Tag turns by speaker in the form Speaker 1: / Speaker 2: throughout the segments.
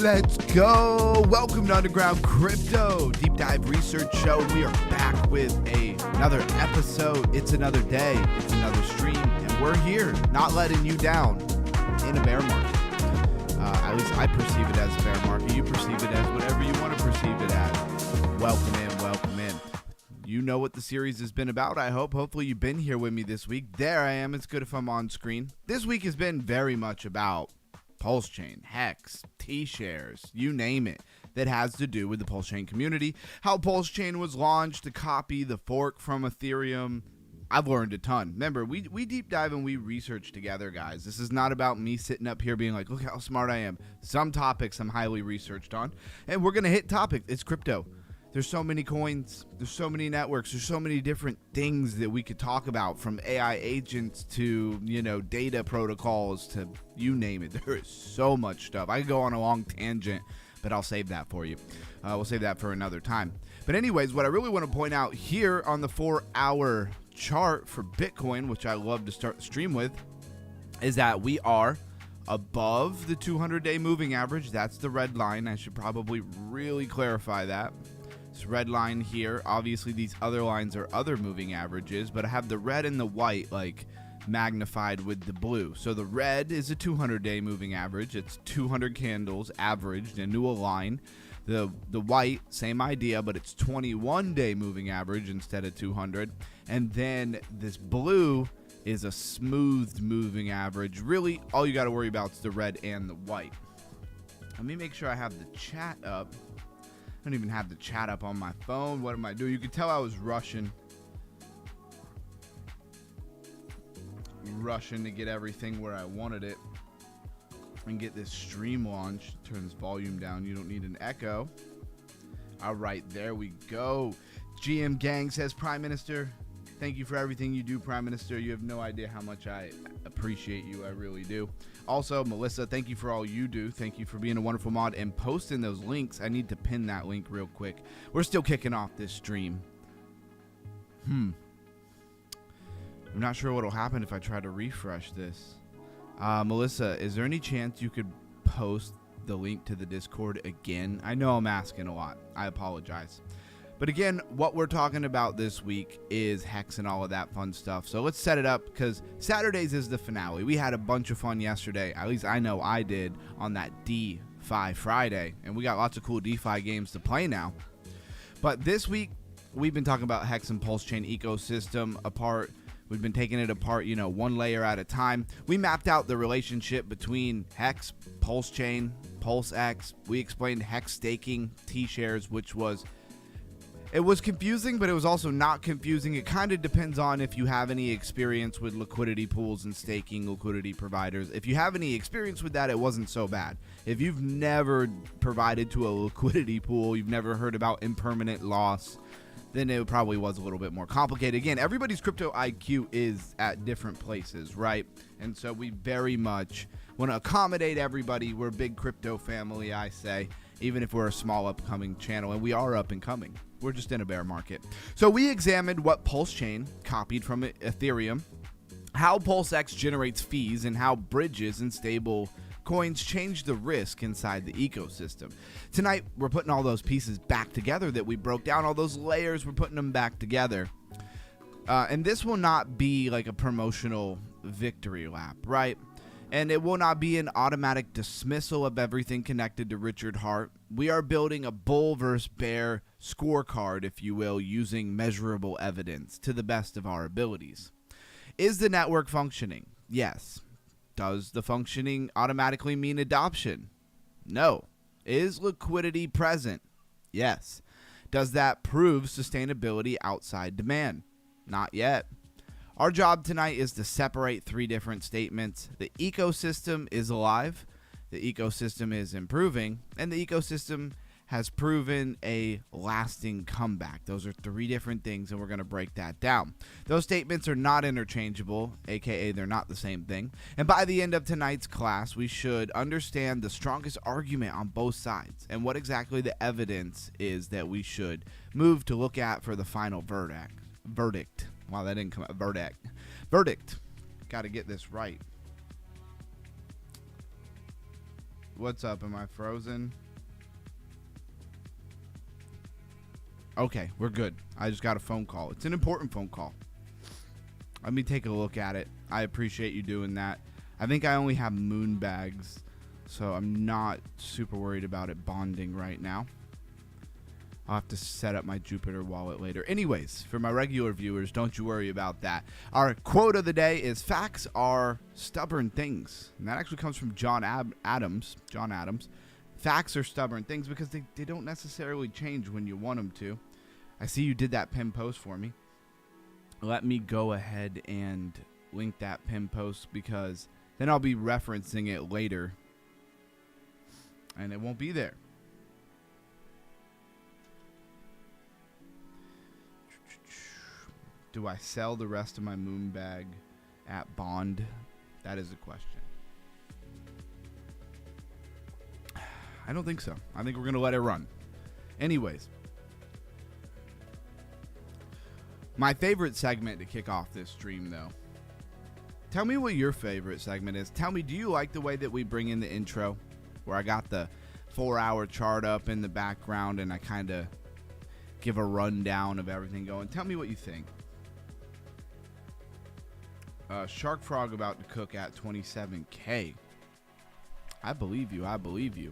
Speaker 1: Let's go. Welcome to Underground Crypto Deep Dive Research Show. We are back with another episode. It's another day. It's another stream. And we're here, not letting you down in a bear market. At least I perceive it as a bear market. You perceive it as whatever you want to perceive it as. Welcome in. Welcome in. You know what the series has been about, I hope. Hopefully you've been here with me this week. There I am. It's good if I'm on screen. This week has been very much about PulseChain, HEX, T-shares, you name it, that has to do with the PulseChain community. How PulseChain was launched to copy the fork from Ethereum. I've learned a ton. Remember, we deep dive and we research together, guys. This is not about me sitting up here being like, look how smart I am. Some topics I'm highly researched on, and we're going to hit topic. It's crypto. There's so many coins, there's so many networks, there's so many different things that we could talk about, from AI agents to, data protocols to you name it. There is so much stuff. I could go on a long tangent, but I'll save that for you. We'll save that for another time. But anyways, what I really want to point out here on the 4-hour chart for Bitcoin, which I love to start the stream with, is that we are above the 200-day moving average. That's the red line. I should probably really clarify that. This red line here, obviously these other lines are other moving averages, but I have the red and the white like magnified with the blue. So the red is a 200-day moving average. It's 200 candles averaged into a line. The white, same idea, but it's 21-day moving average instead of 200. And then this blue is a smoothed moving average. Really, all you got to worry about is the red and the white. Let me make sure I have the chat up. I don't even have the chat up on my phone. What am I doing? You can tell I was rushing to get everything where I wanted it and get this stream launched. Turn this volume down. You don't need an echo. All right, there we go. GM Gang says, Prime Minister, thank you for everything you do, Prime Minister. You have no idea how much I appreciate you. I really do. Also, Melissa, thank you for all you do. Thank you for being a wonderful mod and posting those links. I need to pin that link real quick. We're still kicking off this stream. I'm not sure what'll happen if I try to refresh this. Melissa, is there any chance you could post the link to the Discord again? I know I'm asking a lot. I apologize. But again, what we're talking about this week is HEX and all of that fun stuff. So let's set it up, because Saturdays is the finale. We had a bunch of fun yesterday. At least I know I did on that DeFi Friday. And we got lots of cool DeFi games to play now. But this week, we've been talking about HEX and PulseChain ecosystem apart. We've been taking it apart, one layer at a time. We mapped out the relationship between HEX, PulseChain, PulseX. We explained HEX staking, T-shares, which was... It was confusing, but it was also not confusing. It kind of depends on if you have any experience with liquidity pools and staking liquidity providers. If you have any experience with that, it wasn't so bad. If you've never provided to a liquidity pool, you've never heard about impermanent loss, then it probably was a little bit more complicated. Again, everybody's crypto IQ is at different places, right? And so we very much want to accommodate everybody. We're a big crypto family, I say, even if we're a small upcoming channel, and we are up and coming. We're just in a bear market. So we examined what PulseChain copied from Ethereum, how PulseX generates fees, and how bridges and stable coins change the risk inside the ecosystem. Tonight, we're putting all those pieces back together that we broke down, all those layers, we're putting them back together. And this will not be like a promotional victory lap, right? And it will not be an automatic dismissal of everything connected to Richard Hart. We are building a bull versus bear scorecard, if you will, using measurable evidence to the best of our abilities. Is the network functioning? Yes. Does the functioning automatically mean adoption? No. Is liquidity present? Yes. Does that prove sustainability outside demand? Not yet. Our job tonight is to separate three different statements. The ecosystem is alive, the ecosystem is improving, and the ecosystem has proven a lasting comeback. Those are three different things, and we're going to break that down. Those statements are not interchangeable, aka they're not the same thing. And by the end of tonight's class, we should understand the strongest argument on both sides and what exactly the evidence is that we should move to look at for the final verdict. Wow, that didn't come out. Verdict. Got to get this right. What's up? Am I frozen? Okay, we're good. I just got a phone call. It's an important phone call. Let me take a look at it. I appreciate you doing that. I think I only have moon bags, so I'm not super worried about it bonding right now. I'll have to set up my Jupiter wallet later. Anyways, for my regular viewers, don't you worry about that. Our quote of the day is, facts are stubborn things. And that actually comes from John Adams. Facts are stubborn things because they don't necessarily change when you want them to. I see you did that pinned post for me. Let me go ahead and link that pinned post because then I'll be referencing it later. And it won't be there. Do I sell the rest of my moon bag at bond? That is a question. I don't think so. I think we're going to let it run. Anyways. My favorite segment to kick off this stream, though. Tell me what your favorite segment is. Tell me, do you like the way that we bring in the intro? Where I got the 4-hour chart up in the background and I kind of give a rundown of everything going. Tell me what you think. Shark Frog about to cook at 27K. I believe you. I believe you.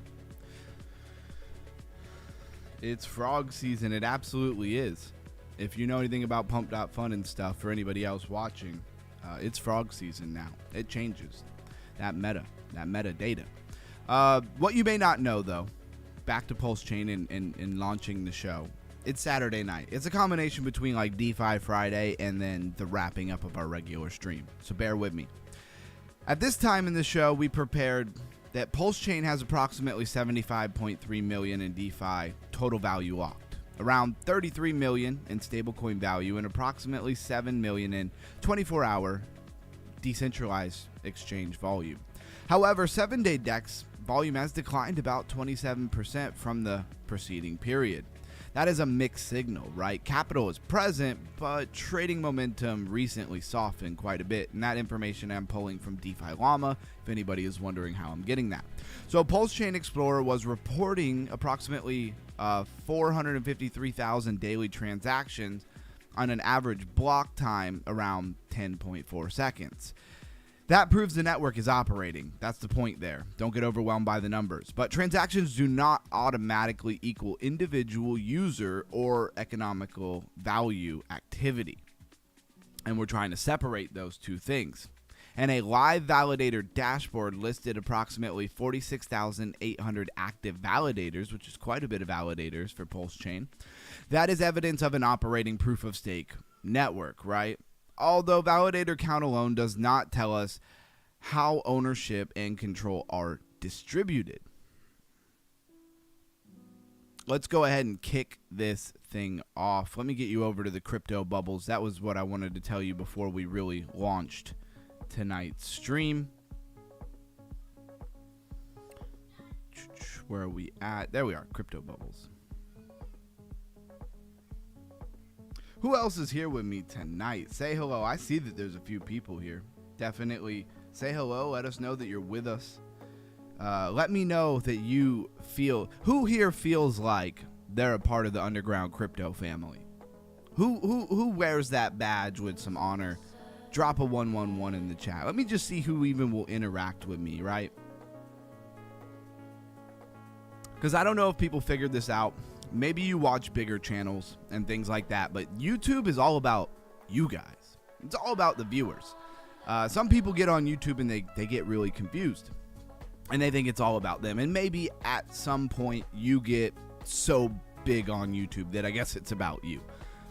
Speaker 1: It's frog season. It absolutely is. If you know anything about Pump.Fun and stuff, for anybody else watching, it's frog season now. It changes. That metadata. What you may not know, though, back to PulseChain and launching the show. It's Saturday night. It's a combination between like DeFi Friday and then the wrapping up of our regular stream. So bear with me. At this time in the show, we prepared that PulseChain has approximately 75.3 million in DeFi total value locked, around 33 million in stablecoin value, and approximately 7 million in 24-hour decentralized exchange volume. However, 7-day DEX volume has declined about 27% from the preceding period. That is a mixed signal, right? Capital is present, but trading momentum recently softened quite a bit. And that information I'm pulling from DeFi Llama, if anybody is wondering how I'm getting that. So PulseChain Explorer was reporting approximately 453,000 daily transactions on an average block time around 10.4 seconds. That proves the network is operating. That's the point there. Don't get overwhelmed by the numbers. But transactions do not automatically equal individual user or economical value activity. And we're trying to separate those two things. And a live validator dashboard listed approximately 46,800 active validators, which is quite a bit of validators for PulseChain. That is evidence of an operating proof of stake network, right? Although validator count alone does not tell us how ownership and control are distributed. Let's go ahead and kick this thing off. Let me get you over to the crypto bubbles. That was what I wanted to tell you before we really launched tonight's stream. Where are we at? There we are, crypto bubbles. Who else is here with me tonight? Say hello. I see that there's a few people here. Definitely say hello. Let us know that you're with us. Let me know that you feel... Who here feels like they're a part of the underground crypto family? Who wears that badge with some honor? Drop a 111 in the chat. Let me just see who even will interact with me, right? Because I don't know if people figured this out. Maybe you watch bigger channels and things like that, but YouTube is all about you guys. It's all about the viewers. Some people get on YouTube and they get really confused and they think it's all about them. And maybe at some point you get so big on YouTube that I guess it's about you.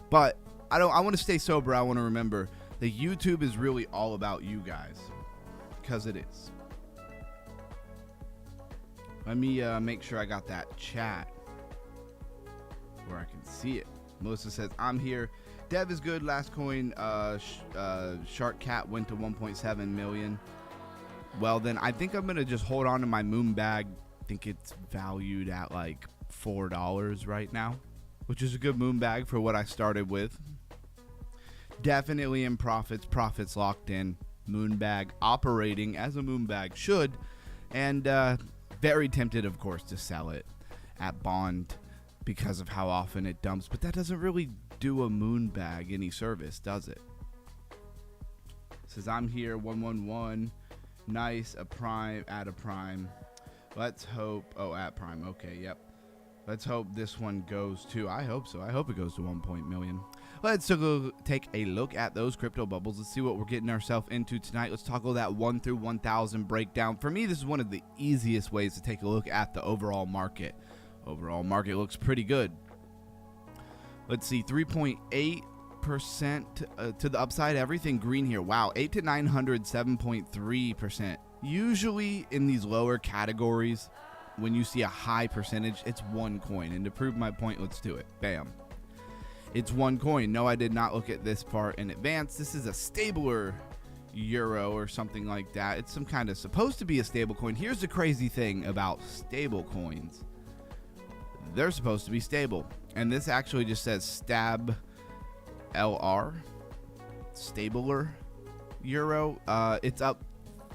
Speaker 1: But I want to stay sober. I want to remember that YouTube is really all about you guys, because it is. Let me make sure I got that chat where I can see it. Melissa says, I'm here. Dev is good. Last coin, Shark Cat went to 1.7 million. Well, then I think I'm going to just hold on to my moon bag. I think it's valued at like $4 right now, which is a good moon bag for what I started with. Definitely in profits locked in. Moon bag operating as a moon bag should. And Very tempted, of course, to sell it at bond because of how often it dumps, but that doesn't really do a moon bag any service, does it? Says I'm here, 111, nice, a prime, add a prime. Let's hope, oh, at prime, okay, yep. Let's hope this one goes to, I hope so, I hope it goes to 1 million. Let's go take a look at those crypto bubbles. Let's see what we're getting ourselves into tonight. Let's tackle that 1 through 1,000 breakdown. For me, this is one of the easiest ways to take a look at the overall market. Overall market looks pretty good. Let's see, 3.8% to the upside. Everything green here. Wow, 8 to 900, 7.3%. Usually in these lower categories, when you see a high percentage, it's one coin. And to prove my point, let's do it. Bam. It's one coin. No, I did not look at this part in advance. This is a stabler euro or something like that. It's some kind of supposed to be a stable coin. Here's the crazy thing about stable coins. They're supposed to be stable. And this actually just says stab LR, stabler euro. It's up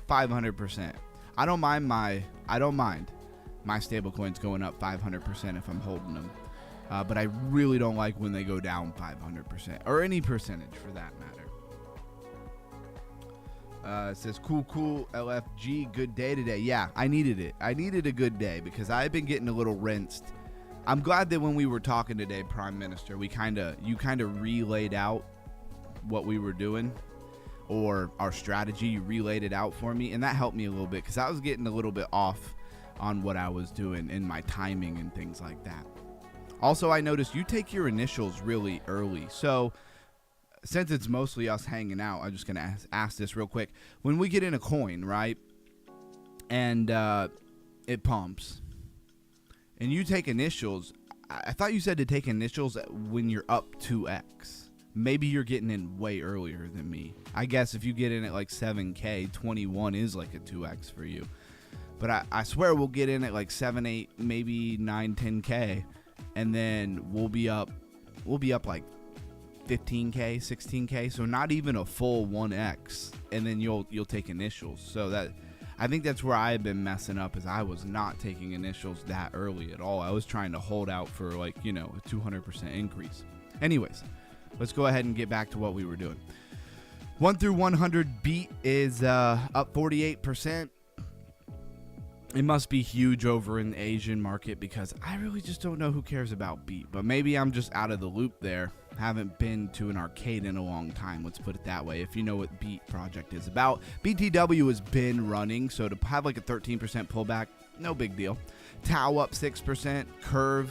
Speaker 1: 500%. I don't mind my stable coins going up 500% if I'm holding them. But I really don't like when they go down 500% or any percentage for that matter. It says cool LFG, good day today. Yeah, I needed it. I needed a good day because I've been getting a little rinsed. I'm glad that when we were talking today, Prime Minister, you kind of relayed out what we were doing, or our strategy. You relayed it out for me, and that helped me a little bit because I was getting a little bit off on what I was doing in my timing and things like that. Also, I noticed you take your initials really early. So since it's mostly us hanging out, I'm just going to ask this real quick. When we get in a coin, right, and it pumps, and you take initials, I thought you said to take initials when you're up 2x. Maybe you're getting in way earlier than me. I guess if you get in at like 7K, 21 is like a 2x for you. But I swear we'll get in at like 7, 8, maybe 9, 10K. And then we'll be up like 15K, 16K, so not even a full 1x, and then you'll take initials. So that, I think that's where I've been messing up, is I was not taking initials that early at all. I was trying to hold out for like, a 200% increase. Anyways, let's go ahead and get back to what we were doing. 1 through 100 beat is up 48%. It must be huge over in the Asian market because I really just don't know who cares about beat. But maybe I'm just out of the loop there. Haven't been to an arcade in a long time, let's put it that way, if you know what Beat project is about. BTW has been running, so to have like a 13% pullback, no big deal. Tau up 6%, Curve,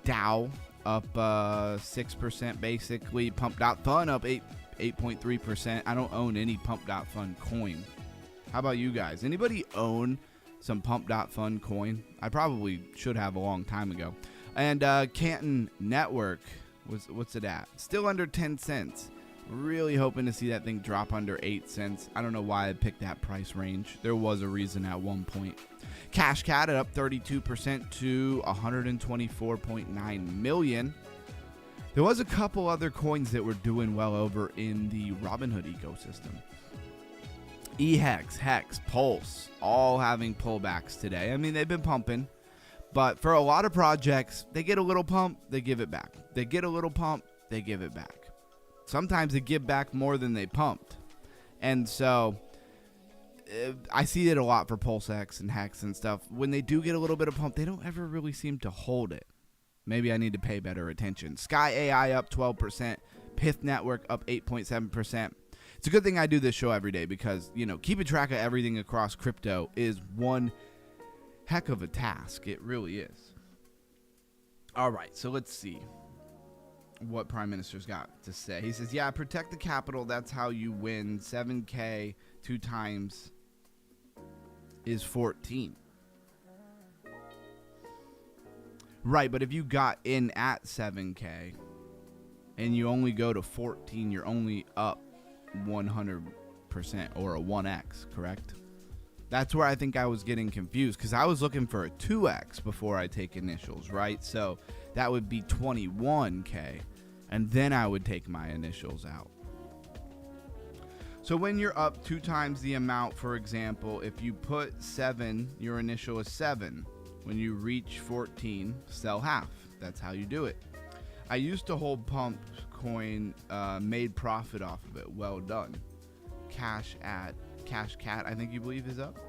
Speaker 1: DAO up 6% basically. Pump.fun up 8.3%. I don't own any Pump.fun coin. How about you guys? Anybody own some Pump.fun coin? I probably should have a long time ago. And Canton Network, what's it at? Still under 10 cents. Really hoping to see that thing drop under 8 cents. I don't know why I picked that price range. There was a reason at one point. Cash Cat up 32% to 124.9 million. There was a couple other coins that were doing well over in the Robinhood ecosystem. HEX, HEX, Pulse, all having pullbacks today. I mean, they've been pumping, but for a lot of projects, they get a little pump, they give it back. They get a little pump, they give it back. Sometimes they give back more than they pumped. And so I see it a lot for PulseX and HEX and stuff. When they do get a little bit of pump, they don't ever really seem to hold it. Maybe I need to pay better attention. Sky AI up 12%, Pith Network up 8.7%. It's a good thing I do this show every day because, keeping track of everything across crypto is one heck of a task. It really is. All right, so let's see what Prime Minister's got to say. He says, yeah, protect the capital. That's how you win. 7K 2 times is 14. Right, but if you got in at 7K and you only go to 14, you're only up 100% or a 1x, correct? That's where I think I was getting confused because I was looking for a 2x before I take initials, right? So that would be 21K, and then I would take my initials out. So when you're up 2 times the amount, for example, if you put 7, your initial is 7. When you reach 14, sell half. That's how you do it. I used to hold pump coin, made profit off of it. Well done. Cash Cat, I think you believe is up.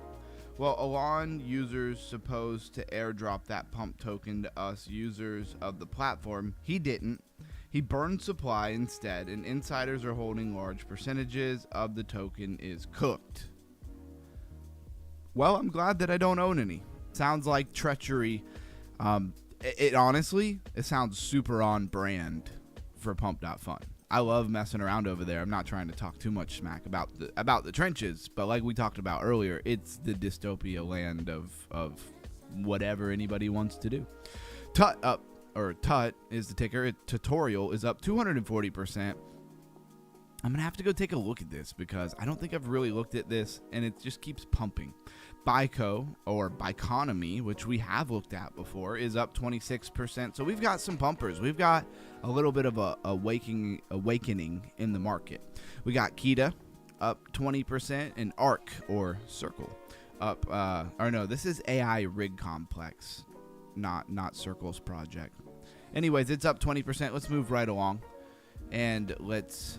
Speaker 1: Well, Alon users supposed to airdrop that pump token to us users of the platform. He didn't. He burned supply instead, and insiders are holding large percentages of the token is cooked. Well, I'm glad that I don't own any. Sounds like treachery. It honestly, it sounds super on brand for Pump.Fun. I love messing around over there. I'm not trying to talk too much smack about the trenches, but like we talked about earlier, it's the dystopia land of whatever anybody wants to do. Tut is the ticker. Tutorial is up 240%. I'm gonna have to go take a look at this because I don't think I've really looked at this, and it just keeps pumping. Bico or Biconomy, which we have looked at before, is up 26%. So we've got some pumpers. We've got a little bit of a awakening in the market. We got Kita up 20%, and Arc or Circle up. This is AI Rig Complex, not Circle's project. Anyways, it's up 20%. Let's move right along, and let's.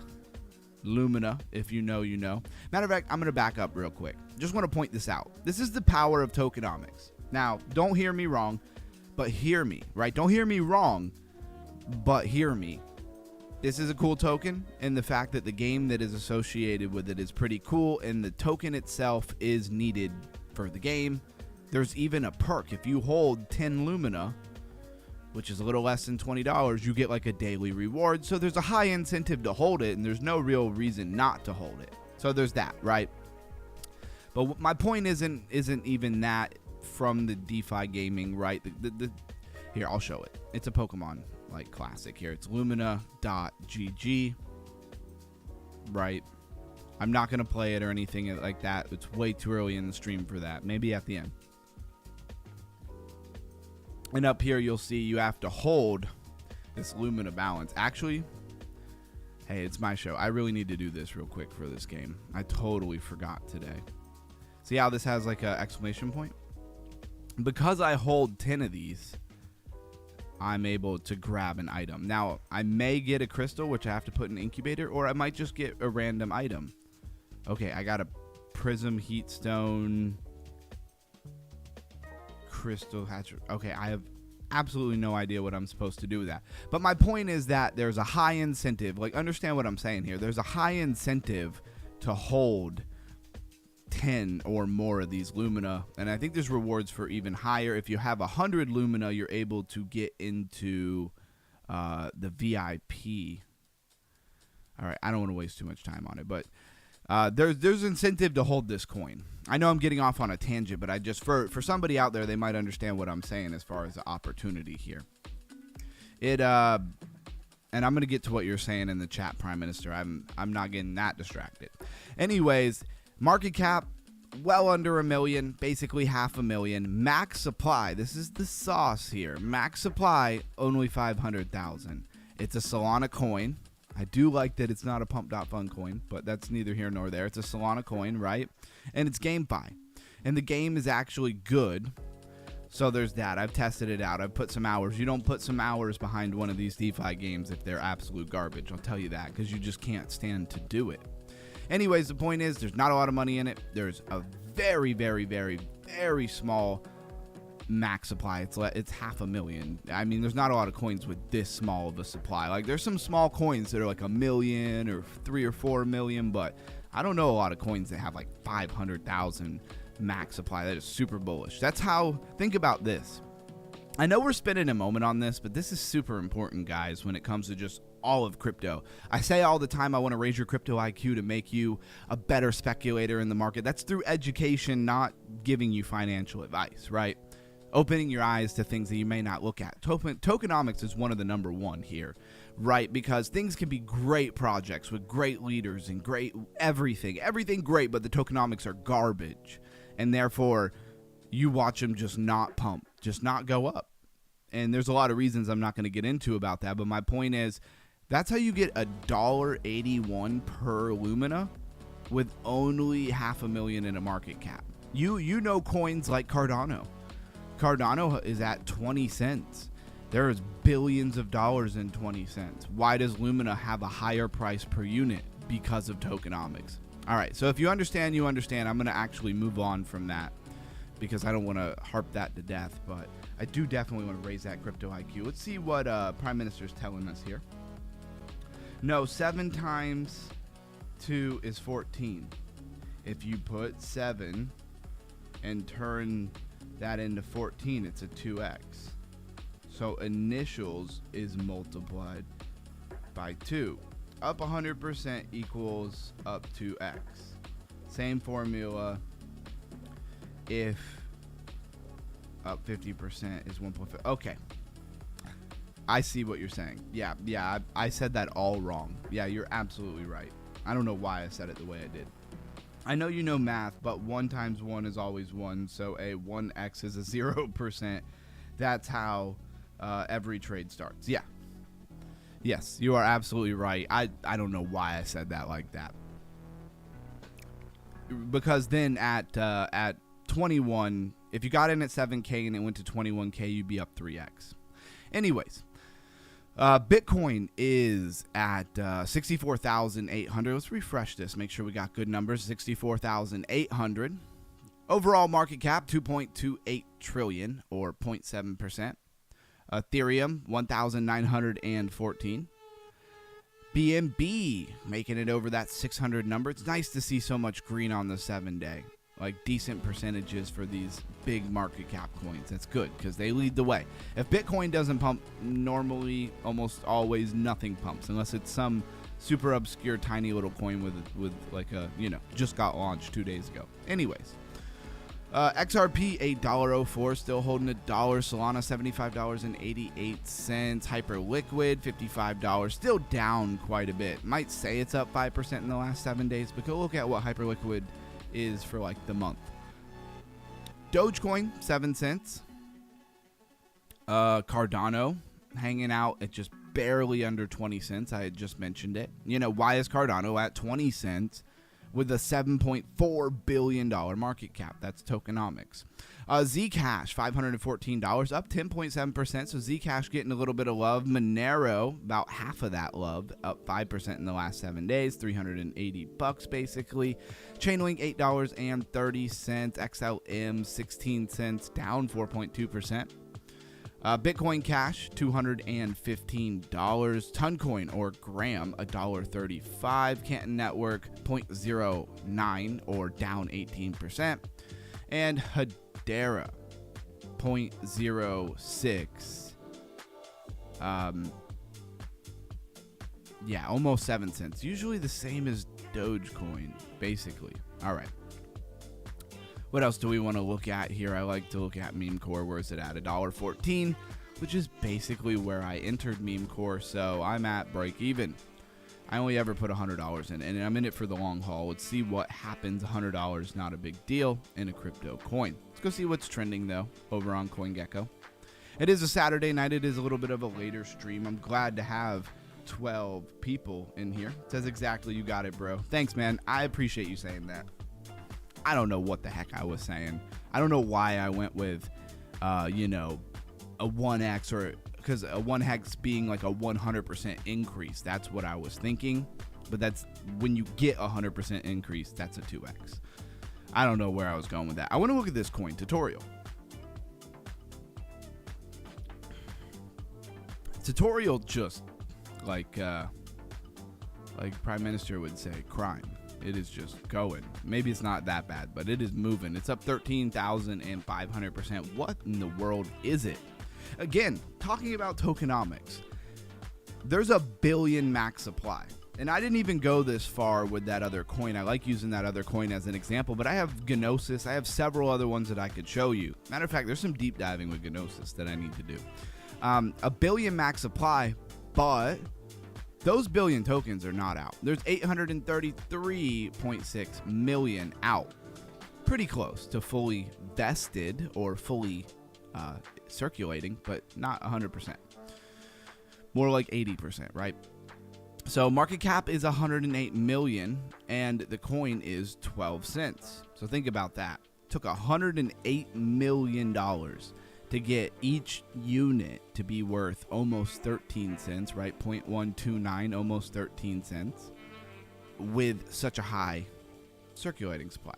Speaker 1: Lumina, if you know, you know. Matter of fact, I'm going to back up real quick. Just want to point this out. This is the power of tokenomics. Now, don't hear me wrong, but hear me, right? Don't hear me wrong, but hear me. This is a cool token, and the fact that the game that is associated with it is pretty cool, and the token itself is needed for the game. There's even a perk. If you hold 10 Lumina, which is a little less than $20, you get like a daily reward. So there's a high incentive to hold it, and there's no real reason not to hold it. So there's that, right? But my point isn't even that from the DeFi gaming, right? Here, I'll show it. It's a Pokemon like classic here. It's lumina.gg, right? I'm not going to play it or anything like that. It's way too early in the stream for that. Maybe at the end. And up here, you'll see you have to hold this Lumina balance. Actually, hey, it's my show. I really need to do this real quick for this game. I totally forgot today. See how this has like an exclamation point? Because I hold 10 of these, I'm able to grab an item. Now, I may get a crystal, which I have to put in an incubator, or I might just get a random item. Okay, I got a prism heatstone. Crystal hatcher. Okay, I have absolutely no idea what I'm supposed to do with that. But my point is that there's a high incentive. Like, understand what I'm saying here. There's a high incentive to hold 10 or more of these Lumina. And I think there's rewards for even higher. If you have 100 Lumina, you're able to get into the VIP. All right, I don't want to waste too much time on it, but there's incentive to hold this coin. I know I'm getting off on a tangent, but I just for somebody out there, they might understand what I'm saying as far as the opportunity here. And I'm gonna get to what you're saying in the chat, Prime Minister. I'm not getting that distracted. Anyways, market cap well under $1 million, basically $500,000. Max supply. This is the sauce here. Max supply only 500,000. It's a Solana coin. I do like that it's not a Pump.Fun coin, but that's neither here nor there. It's a Solana coin, right? And it's GameFi. And the game is actually good. So there's that. I've tested it out. I've put some hours. You don't put some hours behind one of these DeFi games if they're absolute garbage. I'll tell you that, because you just can't stand to do it. Anyways, the point is there's not a lot of money in it. There's a very, very, very, very small max supply. It's $500,000. I mean, there's not a lot of coins with this small of a supply. Like, there's some small coins that are like $1 million or 3 or 4 million, but I don't know a lot of coins that have like 500,000 max supply. That is super bullish. That's how. Think about this. I know we're spending a moment on this, but this is super important, guys, when it comes to just all of crypto. I say all the time, I want to raise your crypto IQ to make you a better speculator in the market. That's through education, not giving you financial advice, right? Opening your eyes to things that you may not look at. Tokenomics is one of the number one here, right? Because things can be great projects with great leaders and great everything great, but the tokenomics are garbage. And therefore, you watch them just not pump, just not go up. And there's a lot of reasons I'm not going to get into about that, but my point is, that's how you get $1.81 per Lumina. with only 500,000 in a market cap. You know coins like Cardano. Cardano is at 20 cents. There is billions of dollars in 20 cents. Why does Lumina have a higher price per unit? Because of tokenomics. All right, so if you understand, you understand. I'm going to actually move on from that because I don't want to harp that to death, but I do definitely want to raise that crypto IQ. Let's see what Prime Minister's telling us here. No, 7 times 2 is 14. If you put 7 and turn that into 14, it's a 2x. So initials is multiplied by 2. Up 100% equals up 2x. Same formula if up 50% is 1.5. Okay. I see what you're saying. Yeah, I said that all wrong. Yeah, you're absolutely right. I don't know why I said it the way I did. I know you know math, but 1 times 1 is always 1, so a 1x is a 0%. That's how every trade starts. Yeah. Yes, you are absolutely right. I don't know why I said that like that. Because then at 21, if you got in at 7K and it went to 21K, you'd be up 3x. Anyways, Bitcoin is at 64,800. Let's refresh this. Make sure we got good numbers. 64,800. Overall market cap 2.28 trillion or 0.7%. Ethereum 1,914. BNB making it over that 600 number. It's nice to see so much green on the 7-day. Like decent percentages for these big market cap coins. That's good because they lead the way. If Bitcoin doesn't pump, normally almost always nothing pumps unless it's some super obscure tiny little coin with like a, just got launched 2 days ago. Anyways, XRP $8.04, still holding $1. Solana $75.88. Hyperliquid $55, still down quite a bit. Might say it's up 5% in the last 7 days, but go look at what Hyperliquid is for like the month. Dogecoin 7 cents. Cardano hanging out at just barely under 20 cents. I had just mentioned it. Why is Cardano at 20 cents with a $7.4 billion market cap? That's tokenomics. Zcash $514, up 10.7%. So Zcash getting a little bit of love. Monero, about half of that love, up 5% in the last 7 days, $380 basically. Chainlink $8.30. XLM 16 cents, down 4.2%. Bitcoin Cash $215. Toncoin or Gram $1.35. Canton Network 0.09 or down 18%. And Hedera 0.06. Yeah, almost 7 cents. Usually the same as Dogecoin, basically. All right. What else do we want to look at here? I like to look at MemeCore. Where is it at? $1.14, which is basically where I entered MemeCore, so I'm at break even. I only ever put $100 in, and I'm in it for the long haul. Let's see what happens. $100, not a big deal in a crypto coin. Let's go see what's trending, though, over on CoinGecko. It is a Saturday night. It is a little bit of a later stream. I'm glad to have 12 people in here. It says exactly, you got it, bro. Thanks, man. I appreciate you saying that. I don't know what the heck I was saying. I don't know why I went with, a 1x, or because a 1x being like a 100% increase. That's what I was thinking. But that's when you get a 100% increase, that's a 2x. I don't know where I was going with that. I want to look at this coin tutorial. Tutorial just like Prime Minister would say, crime. It is just going. Maybe it's not that bad, but it is moving. It's up 13,500%. What in the world is it? Again, talking about tokenomics, there's a billion max supply. And I didn't even go this far with that other coin. I like using that other coin as an example, but I have Gnosis. I have several other ones that I could show you. Matter of fact, there's some deep diving with Gnosis that I need to do. A billion max supply, but those billion tokens are not out. There's 833.6 million out. Pretty close to fully vested or fully circulating, but not 100%. More like 80%, right? So market cap is 108 million and the coin is 12 cents. So think about that. Took $108 million to get each unit to be worth almost 13 cents, right? 0.129, almost 13 cents, with such a high circulating supply.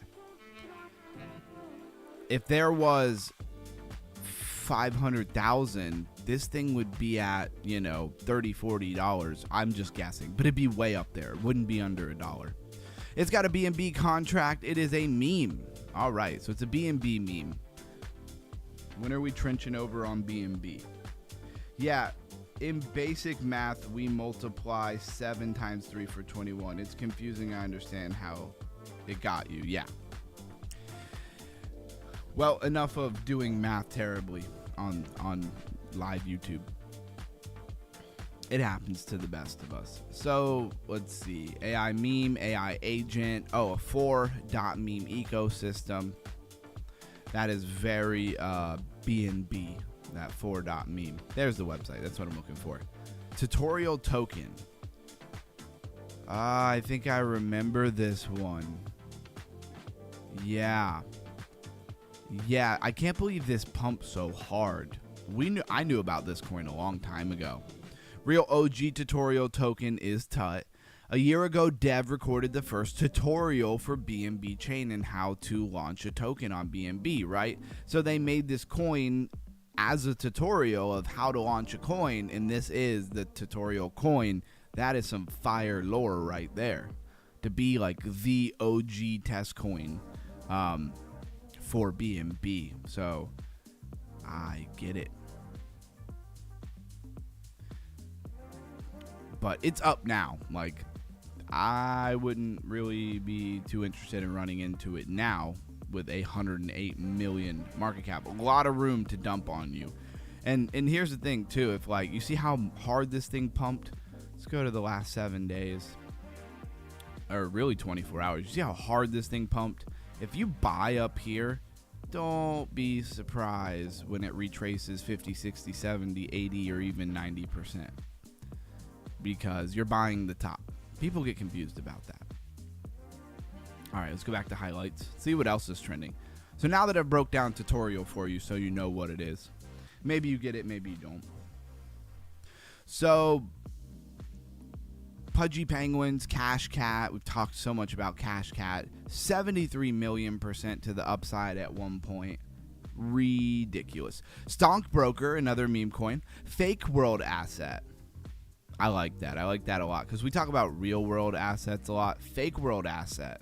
Speaker 1: If there was 500,000, this thing would be at, $30, $40. I'm just guessing, but it'd be way up there. It wouldn't be under $1. It's got a BNB contract. It is a meme. All right, so it's a BNB meme. When are we trenching over on BNB? Yeah, in basic math, we multiply 7 times 3 for 21. It's confusing. I understand how it got you. Yeah. Well, enough of doing math terribly on live YouTube. It happens to the best of us. So let's see. AI meme, AI agent. Oh, a 4.meme ecosystem. That is very BNB, that 4.meme. There's the website. That's what I'm looking for. Tutorial token. I think I remember this one. Yeah, I can't believe this pumped so hard. I knew about this coin a long time ago. Real OG tutorial token is TUT. A year ago, Dev recorded the first tutorial for BNB Chain and how to launch a token on BNB, right? So they made this coin as a tutorial of how to launch a coin, and this is the tutorial coin. That is some fire lore right there. To be like the OG test coin for BNB. So I get it. But it's up now. Like, I wouldn't really be too interested in running into it now with a 108 million market cap. A lot of room to dump on you. And here's the thing too, if like you see how hard this thing pumped, let's go to the last 7 days, or really 24 hours. You see how hard this thing pumped? If you buy up here, don't be surprised when it retraces 50, 60, 70, 80, or even 90%. Because you're buying the top. People get confused about that. All right, let's go back to highlights. See what else is trending. So now that I've broke down tutorial for you so you know what it is. Maybe you get it, maybe you don't. So, Pudgy Penguins, Cash Cat. We've talked so much about Cash Cat. 73 million% to the upside at one point. Ridiculous. Stonk Broker, another meme coin. Fake world asset. I like that. I like that a lot because we talk about real world assets a lot. Fake world asset.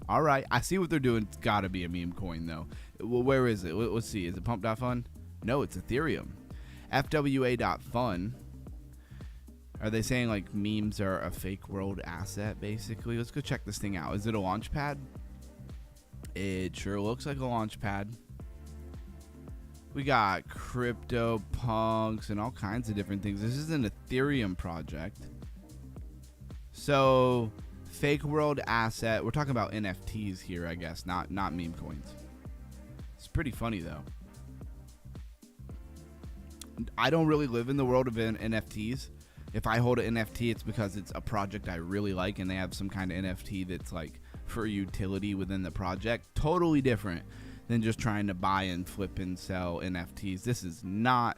Speaker 1: All right. I see what they're doing. It's got to be a meme coin, though. Well, where is it? Let's see. Is it pump.fun? No, it's Ethereum. FWA.fun. Are they saying like memes are a fake world asset, basically? Let's go check this thing out. Is it a launch pad? It sure looks like a launch pad. We got crypto punks and all kinds of different things. This is an Ethereum project. So, fake world asset. We're talking about NFTs here, I guess, not meme coins. It's pretty funny, though. I don't really live in the world of NFTs. If I hold an NFT, it's because it's a project I really like and they have some kind of NFT that's like for utility within the project. Totally different than just trying to buy and flip and sell NFTs. This is not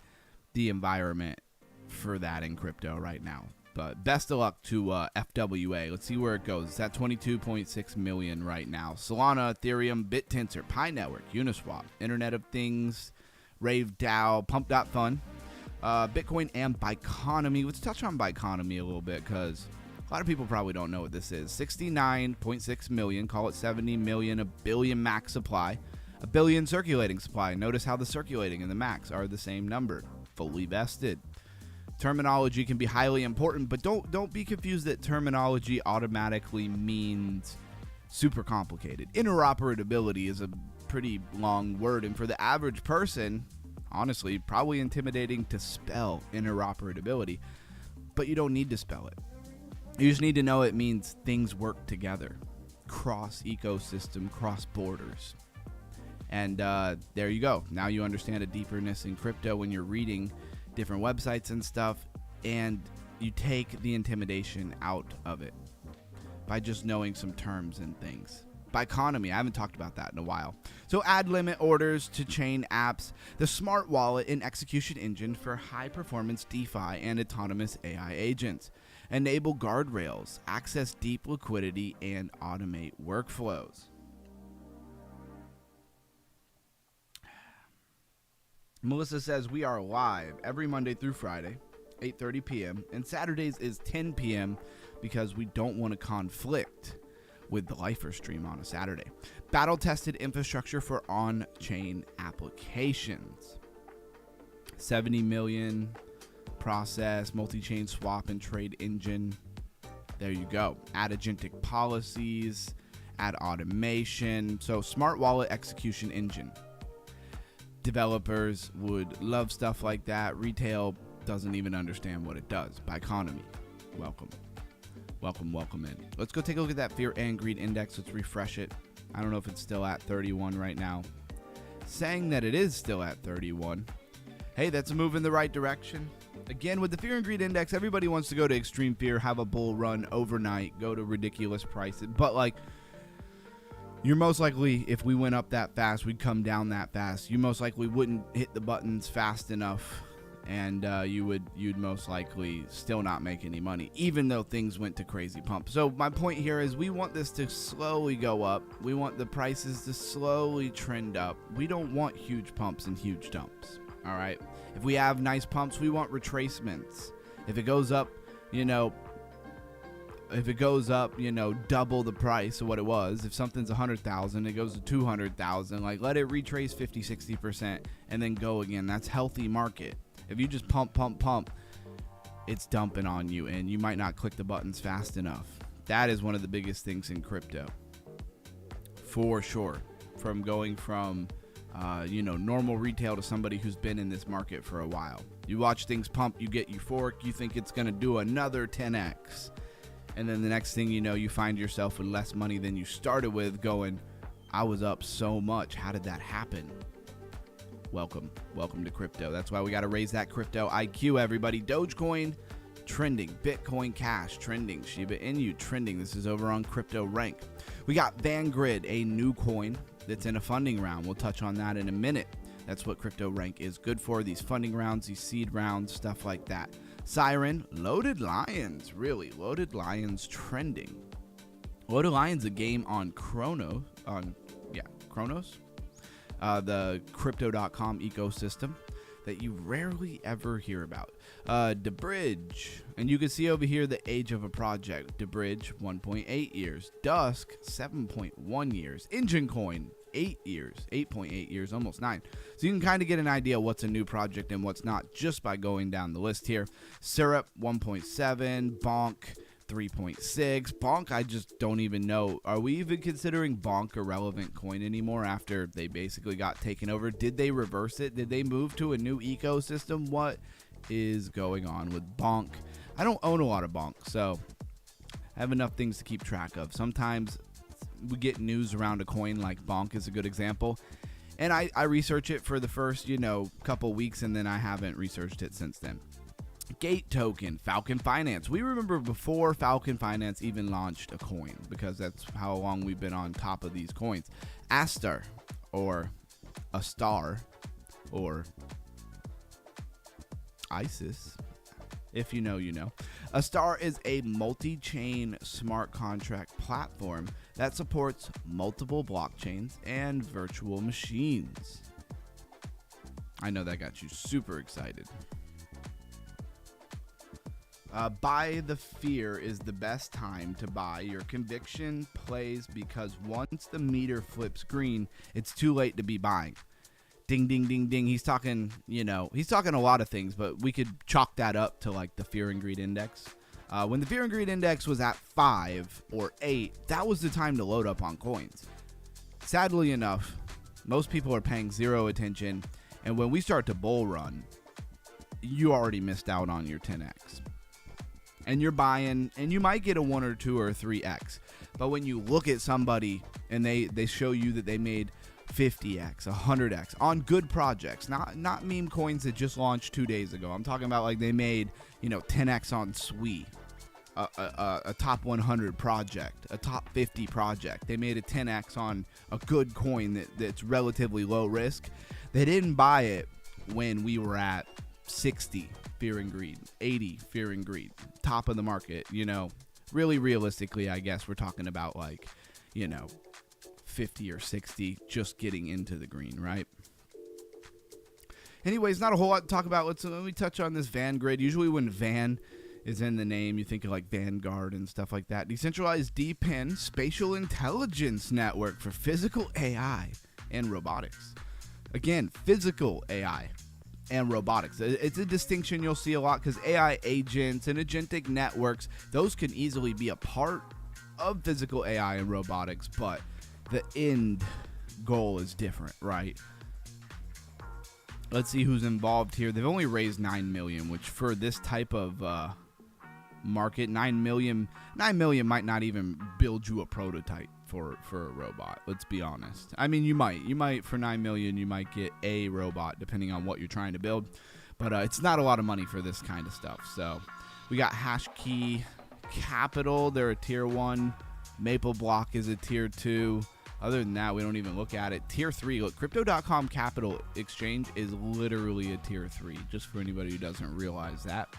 Speaker 1: the environment for that in crypto right now. But best of luck to FWA. Let's see where it goes. It's at 22.6 million right now. Solana, Ethereum, BitTensor, Pi Network, Uniswap, Internet of Things, Rave DAO, Pump.fun, Bitcoin, and Biconomy. Let's touch on Biconomy a little bit because a lot of people probably don't know what this is. 69.6 million, call it 70 million, a billion max supply. A billion circulating supply. Notice how the circulating and the max are the same number. Fully vested. Terminology can be highly important, but don't be confused that terminology automatically means super complicated. Interoperability is a pretty long word, and for the average person, honestly, probably intimidating to spell interoperability, but you don't need to spell it. You just need to know it means things work together. Cross ecosystem, cross borders. And there you go. Now you understand a deeperness in crypto when you're reading different websites and stuff. And you take the intimidation out of it by just knowing some terms and things. Biconomy, I haven't talked about that in a while. So add limit orders to chain apps, the smart wallet and execution engine for high performance DeFi and autonomous AI agents. Enable guardrails, access deep liquidity, and automate workflows. Melissa says we are live every Monday through Friday, 8:30 p.m. and Saturdays is 10 p.m. because we don't want to conflict with the Lifer stream on a Saturday. Battle-tested infrastructure for on-chain applications. 70 million process, multi-chain swap and trade engine. There you go. Add agentic policies, add automation. So smart wallet execution engine. Developers would love stuff like that. Retail doesn't even understand what it does. Biconomy, welcome. Welcome in. Let's go take a look at that fear and greed index. Let's refresh it. I don't know if it's still at 31 right now. Saying that it is still at 31. Hey, that's a move in the right direction. Again, with the fear and greed index, everybody wants to go to extreme fear, have a bull run overnight, go to ridiculous prices. But like, you're most likely, if we went up that fast, we'd come down that fast. You most likely wouldn't hit the buttons fast enough, and you'd most likely still not make any money, even though things went to crazy pump. So my point here is we want this to slowly go up. We want the prices to slowly trend up. We don't want huge pumps and huge dumps. All right. If we have nice pumps, we want retracements. If it goes up, double the price of what it was. If something's 100,000, it goes to 200,000. Like, let it retrace 50, 60% and then go again. That's healthy market. If you just pump, it's dumping on you, and you might not click the buttons fast enough. That is one of the biggest things in crypto, for sure. From going from, normal retail to somebody who's been in this market for a while. You watch things pump, you get euphoric, you think it's going to do another 10x. And then the next thing you know, you find yourself with less money than you started with, going, I was up so much. How did that happen? Welcome to crypto. That's why we got to raise that crypto IQ, everybody. Dogecoin trending, Bitcoin Cash trending, Shiba Inu trending. This is over on Crypto Rank. We got Vanguard, a new coin that's in a funding round. We'll touch on that in a minute. That's what Crypto Rank is good for, these funding rounds, these seed rounds, stuff like that. Siren, Loaded Lions, really, Loaded Lions trending. Loaded Lions, a game on Chronos, the crypto.com ecosystem that you rarely ever hear about. DeBridge, and you can see over here the age of a project. DeBridge, 1.8 years. Dusk, 7.1 years. Engine Coin, 8 years, 8.8 years, almost 9. So you can kind of get an idea what's a new project and what's not just by going down the list here. Syrup, 1.7. Bonk, 3.6. Bonk, I just don't even know. Are we even considering Bonk a relevant coin anymore after they basically got taken over? Did they reverse it? Did they move to a new ecosystem? What is going on with Bonk? I don't own a lot of Bonk, so I have enough things to keep track of. Sometimes we get news around a coin, like Bonk is a good example, and I research it for the first, couple weeks, and then I haven't researched it since then. Gate token, Falcon Finance. We remember before Falcon Finance even launched a coin, because that's how long we've been on top of these coins. Astar, or Astar, or ISIS, if you know, you know. Astar is a multi-chain smart contract platform that supports multiple blockchains and virtual machines. I know that got you super excited. Buy the fear is the best time to buy. Your conviction plays because once the meter flips green, it's too late to be buying. Ding, ding, ding, ding. He's talking, he's talking a lot of things, but we could chalk that up to like the fear and greed index. When the fear and greed index was at 5 or 8, that was the time to load up on coins. Sadly enough, most people are paying zero attention. And when we start to bull run, you already missed out on your 10x. And you're buying, and you might get a 1 or 2 or 3x. But when you look at somebody and they show you that they made 50x, 100x on good projects, not meme coins that just launched 2 days ago. I'm talking about like they made 10x on Sui, a top 100 project, a top 50 project. They made a 10x on a good coin that's relatively low risk. They didn't buy it when we were at 60 fear and greed, 80 fear and greed, top of the market. Really realistically, I guess we're talking about like 50 or 60 just getting into the green, right? Anyways, not a whole lot to talk about. Let me touch on this Van grid. Usually when Van is in the name, you think of like Vanguard and stuff like that. Decentralized DePIN spatial intelligence network for physical AI and robotics. Again, physical AI and robotics. It's a distinction you'll see a lot because AI agents and agentic networks, those can easily be a part of physical AI and robotics, but the end goal is different, right? Let's see who's involved here. They've only raised $9 million, which for this type of market, $9 million might not even build you a prototype for a robot. Let's be honest. I mean, you might for $9 million, you might get a robot depending on what you're trying to build, but it's not a lot of money for this kind of stuff. So we got Hashkey Capital. They're a tier 1. Maple Block is a tier 2. Other than that, we don't even look at it. Tier 3, look, Crypto.com Capital Exchange is literally a tier 3, just for anybody who doesn't realize that.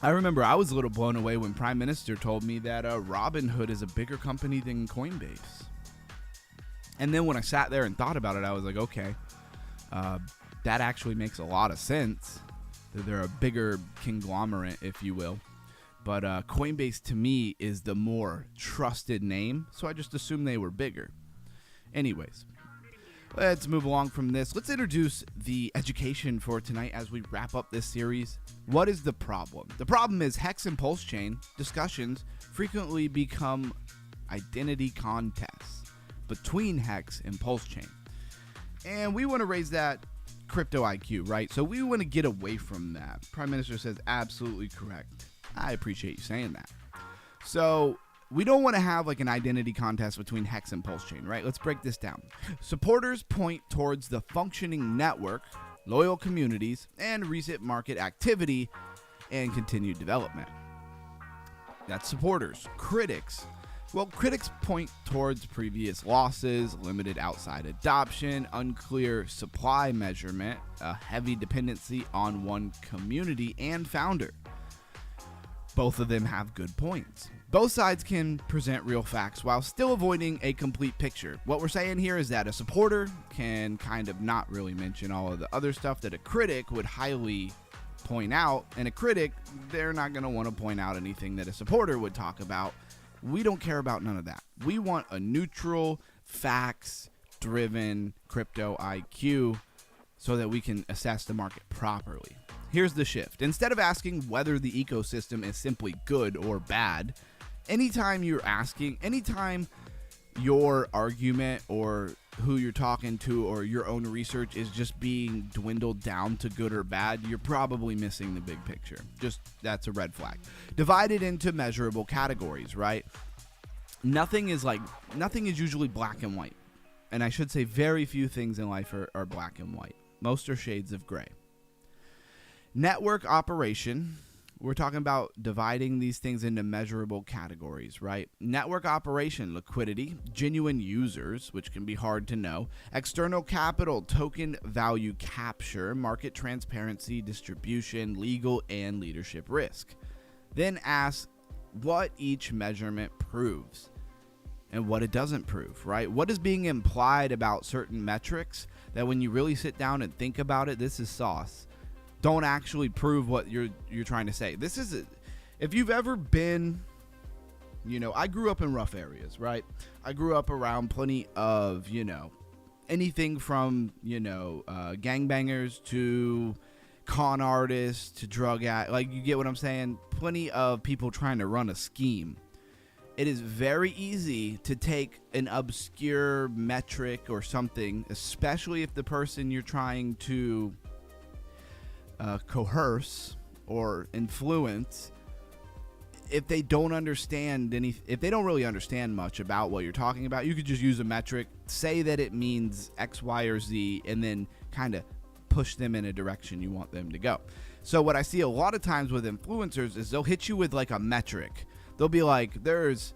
Speaker 1: I remember I was a little blown away when Prime Minister told me that Robinhood is a bigger company than Coinbase. And then when I sat there and thought about it, I was like, okay, that actually makes a lot of sense. They're a bigger conglomerate, if you will. But Coinbase, to me, is the more trusted name, so I just assumed they were bigger. Anyways, let's move along from this. Let's introduce the education for tonight as we wrap up this series. What is the problem? The problem is HEX and PulseChain discussions frequently become identity contests between HEX and PulseChain. And we want to raise that crypto IQ, right? So we want to get away from that. Prime Minister says absolutely correct. I appreciate you saying that. So we don't want to have like an identity contest between HEX and PulseChain, right? Let's break this down. Supporters point towards the functioning network, loyal communities, and recent market activity and continued development. That's supporters. Critics. Well, critics point towards previous losses, limited outside adoption, unclear supply measurement, a heavy dependency on one community and founder. Both of them have good points. Both sides can present real facts while still avoiding a complete picture. What we're saying here is that a supporter can kind of not really mention all of the other stuff that a critic would highly point out, and a critic, they're not going to want to point out anything that a supporter would talk about. We don't care about none of that. We want a neutral, facts-driven crypto IQ so that we can assess the market properly. Here's the shift. Instead of asking whether the ecosystem is simply good or bad, anytime your argument or who you're talking to or your own research is just being dwindled down to good or bad, you're probably missing the big picture. That's a red flag. Divided into measurable categories, right? Nothing is usually black and white. And I should say very few things in life are black and white. Most are shades of gray. Network operation, we're talking about dividing these things into measurable categories, right? Network operation, liquidity, genuine users, which can be hard to know, external capital, token value capture, market transparency, distribution, legal and leadership risk. Then ask what each measurement proves and what it doesn't prove, right? What is being implied about certain metrics that when you really sit down and think about it, this is sauce. Don't actually prove what you're trying to say. This is if you've ever been, I grew up in rough areas, right? I grew up around plenty of, anything from, gangbangers to con artists to drug addicts. Like, you get what I'm saying? Plenty of people trying to run a scheme. It is very easy to take an obscure metric or something, especially if the person you're trying to coerce or influence if they don't understand if they don't really understand much about what you're talking about, you could just use a metric, say that it means X, Y, or Z, and then kind of push them in a direction you want them to go. So what I see a lot of times with influencers is they'll hit you with like a metric. They'll be like, there's,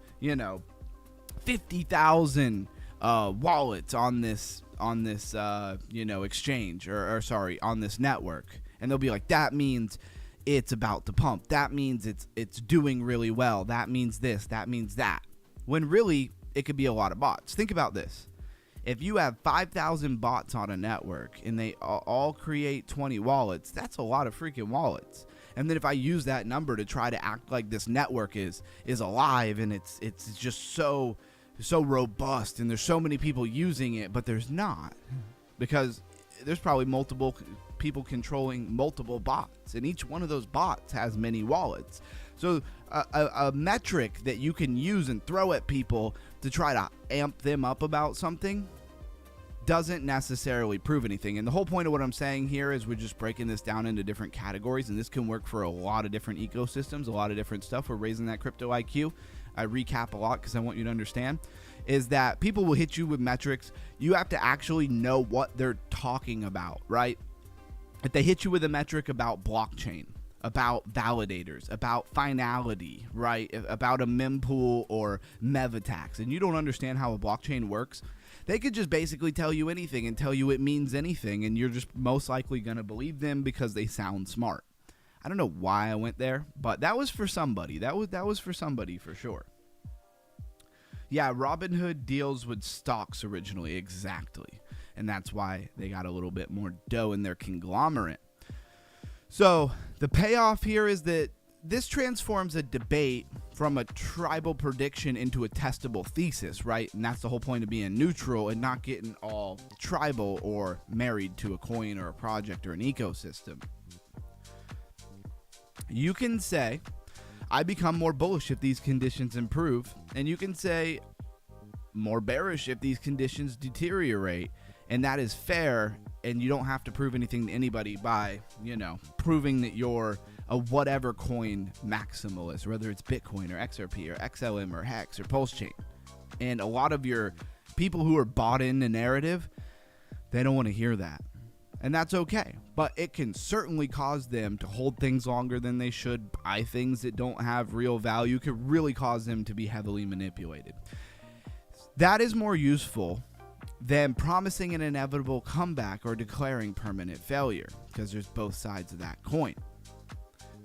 Speaker 1: 50,000 wallets on this exchange or sorry, on this network. And they'll be like, that means it's about to pump. That means it's doing really well. That means this, that means that. When really it could be a lot of bots. Think about this. If you have 5,000 bots on a network and they all create 20 wallets, that's a lot of freaking wallets. And then if I use that number to try to act like this network is alive and it's just so robust and there's so many people using it, but there's not, because there's probably multiple people controlling multiple bots, and each one of those bots has many wallets. So a metric that you can use and throw at people to try to amp them up about something doesn't necessarily prove anything. And the whole point of what I'm saying here is we're just breaking this down into different categories, and this can work for a lot of different ecosystems, a lot of different stuff. We're raising that crypto IQ. I recap a lot because I want you to understand is that people will hit you with metrics. You have to actually know what they're talking about, right? If they hit you with a metric about blockchain, about validators, about finality, right? About a mempool or MEV-attacks, and you don't understand how a blockchain works, they could just basically tell you anything and tell you it means anything, and you're just most likely going to believe them because they sound smart. I don't know why I went there, but that was for somebody. That was for somebody for sure. Yeah, Robinhood deals with stocks originally, exactly. And that's why they got a little bit more dough in their conglomerate. So the payoff here is that this transforms a debate from a tribal prediction into a testable thesis, right? And that's the whole point of being neutral and not getting all tribal or married to a coin or a project or an ecosystem. You can say, I become more bullish if these conditions improve, and you can say more bearish if these conditions deteriorate. And that is fair, and you don't have to prove anything to anybody by, proving that you're a whatever coin maximalist, whether it's Bitcoin or XRP or XLM or HEX or PulseChain. And a lot of your people who are bought in the narrative, they don't want to hear that. And that's okay. But it can certainly cause them to hold things longer than they should, buy things that don't have real value. It could really cause them to be heavily manipulated. That is more useful than promising an inevitable comeback or declaring permanent failure, because there's both sides of that coin.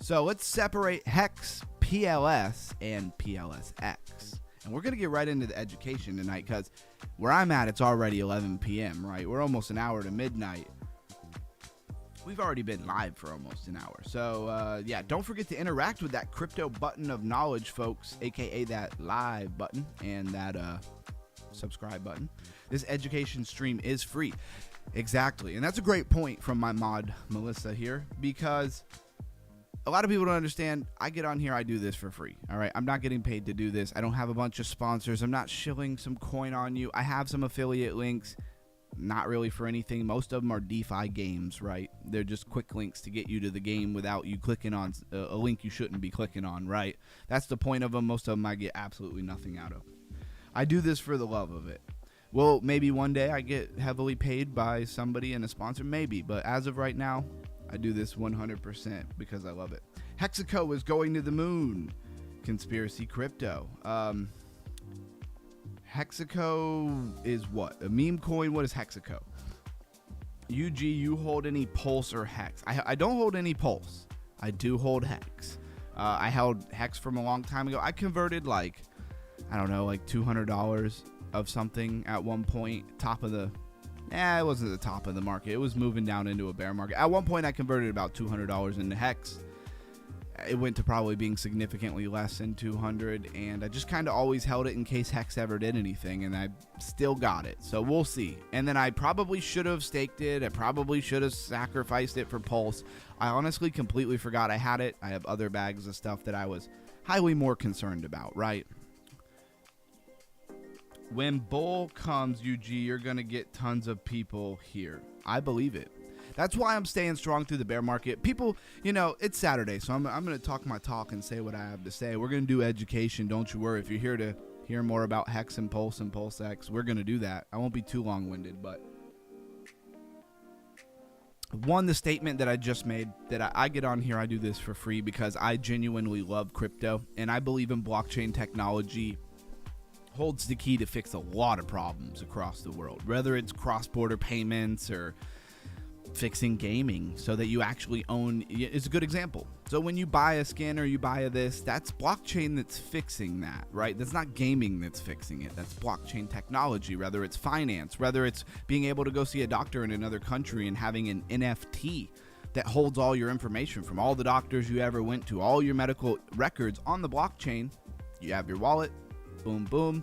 Speaker 1: So let's separate HEX, PLS, and PLSX. And we're going to get right into the education tonight, because where I'm at, it's already 11 p.m., right? We're almost an hour to midnight. We've already been live for almost an hour. So, yeah, don't forget to interact with that crypto button of knowledge, folks, a.k.a. that live button and that subscribe button. This education stream is free. Exactly. And that's a great point from my mod, Melissa, here, because a lot of people don't understand. I get on here, I do this for free. All right. I'm not getting paid to do this. I don't have a bunch of sponsors. I'm not shilling some coin on you. I have some affiliate links. Not really for anything. Most of them are DeFi games, right? They're just quick links to get you to the game without you clicking on a link you shouldn't be clicking on, right? That's the point of them. Most of them I get absolutely nothing out of. I do this for the love of it. Well, maybe one day I get heavily paid by somebody and a sponsor, maybe. But as of right now, I do this 100% because I love it. Hexaco is going to the moon. Conspiracy crypto. Hexaco is what? A meme coin? What is Hexaco? UG, you hold any Pulse or Hex? I don't hold any Pulse. I do hold Hex. I held Hex from a long time ago. I converted like $200 of something at one point. It wasn't the top of the market. It was moving down into a bear market. At one point, I converted about $200 into Hex. It went to probably being significantly less than 200, and I just kind of always held it in case Hex ever did anything, and I still got it. So we'll see. And then I probably should have staked it. I probably should have sacrificed it for Pulse. I honestly completely forgot I had it. I have other bags of stuff that I was highly more concerned about, right? When bull comes, UG, you're going to get tons of people here. I believe it. That's why I'm staying strong through the bear market. People, you know, it's Saturday, so I'm going to talk my talk and say what I have to say. We're going to do education. Don't you worry. If you're here to hear more about HEX and PulseX, we're going to do that. I won't be too long-winded, but the statement that I just made, that I get on here, I do this for free because I genuinely love crypto, and I believe in blockchain technology holds the key to fix a lot of problems across the world, whether it's cross-border payments or fixing gaming so that you actually own. It's a good example. So when you buy a skin or you buy this, that's blockchain that's fixing that, right? That's not gaming that's fixing it. That's blockchain technology, whether it's finance, whether it's being able to go see a doctor in another country and having an NFT that holds all your information from all the doctors you ever went to, all your medical records on the blockchain. You have your wallet, boom, boom.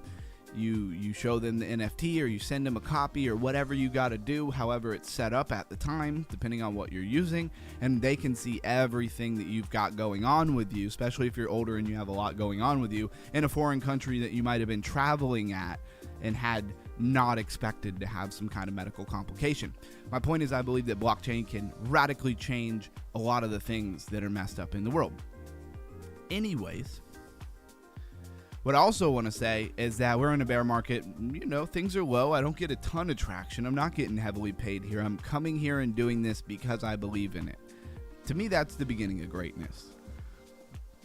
Speaker 1: You show them the NFT, or you send them a copy, or whatever you got to do, however it's set up at the time, depending on what you're using, and they can see everything that you've got going on with you, especially if you're older and you have a lot going on with you in a foreign country that you might have been traveling at and had not expected to have some kind of medical complication. My point is, I believe that blockchain can radically change a lot of the things that are messed up in the world. Anyways, what I also want to say is that we're in a bear market. You know, things are low. I don't get a ton of traction. I'm not getting heavily paid here. I'm coming here and doing this because I believe in it. To me, that's the beginning of greatness.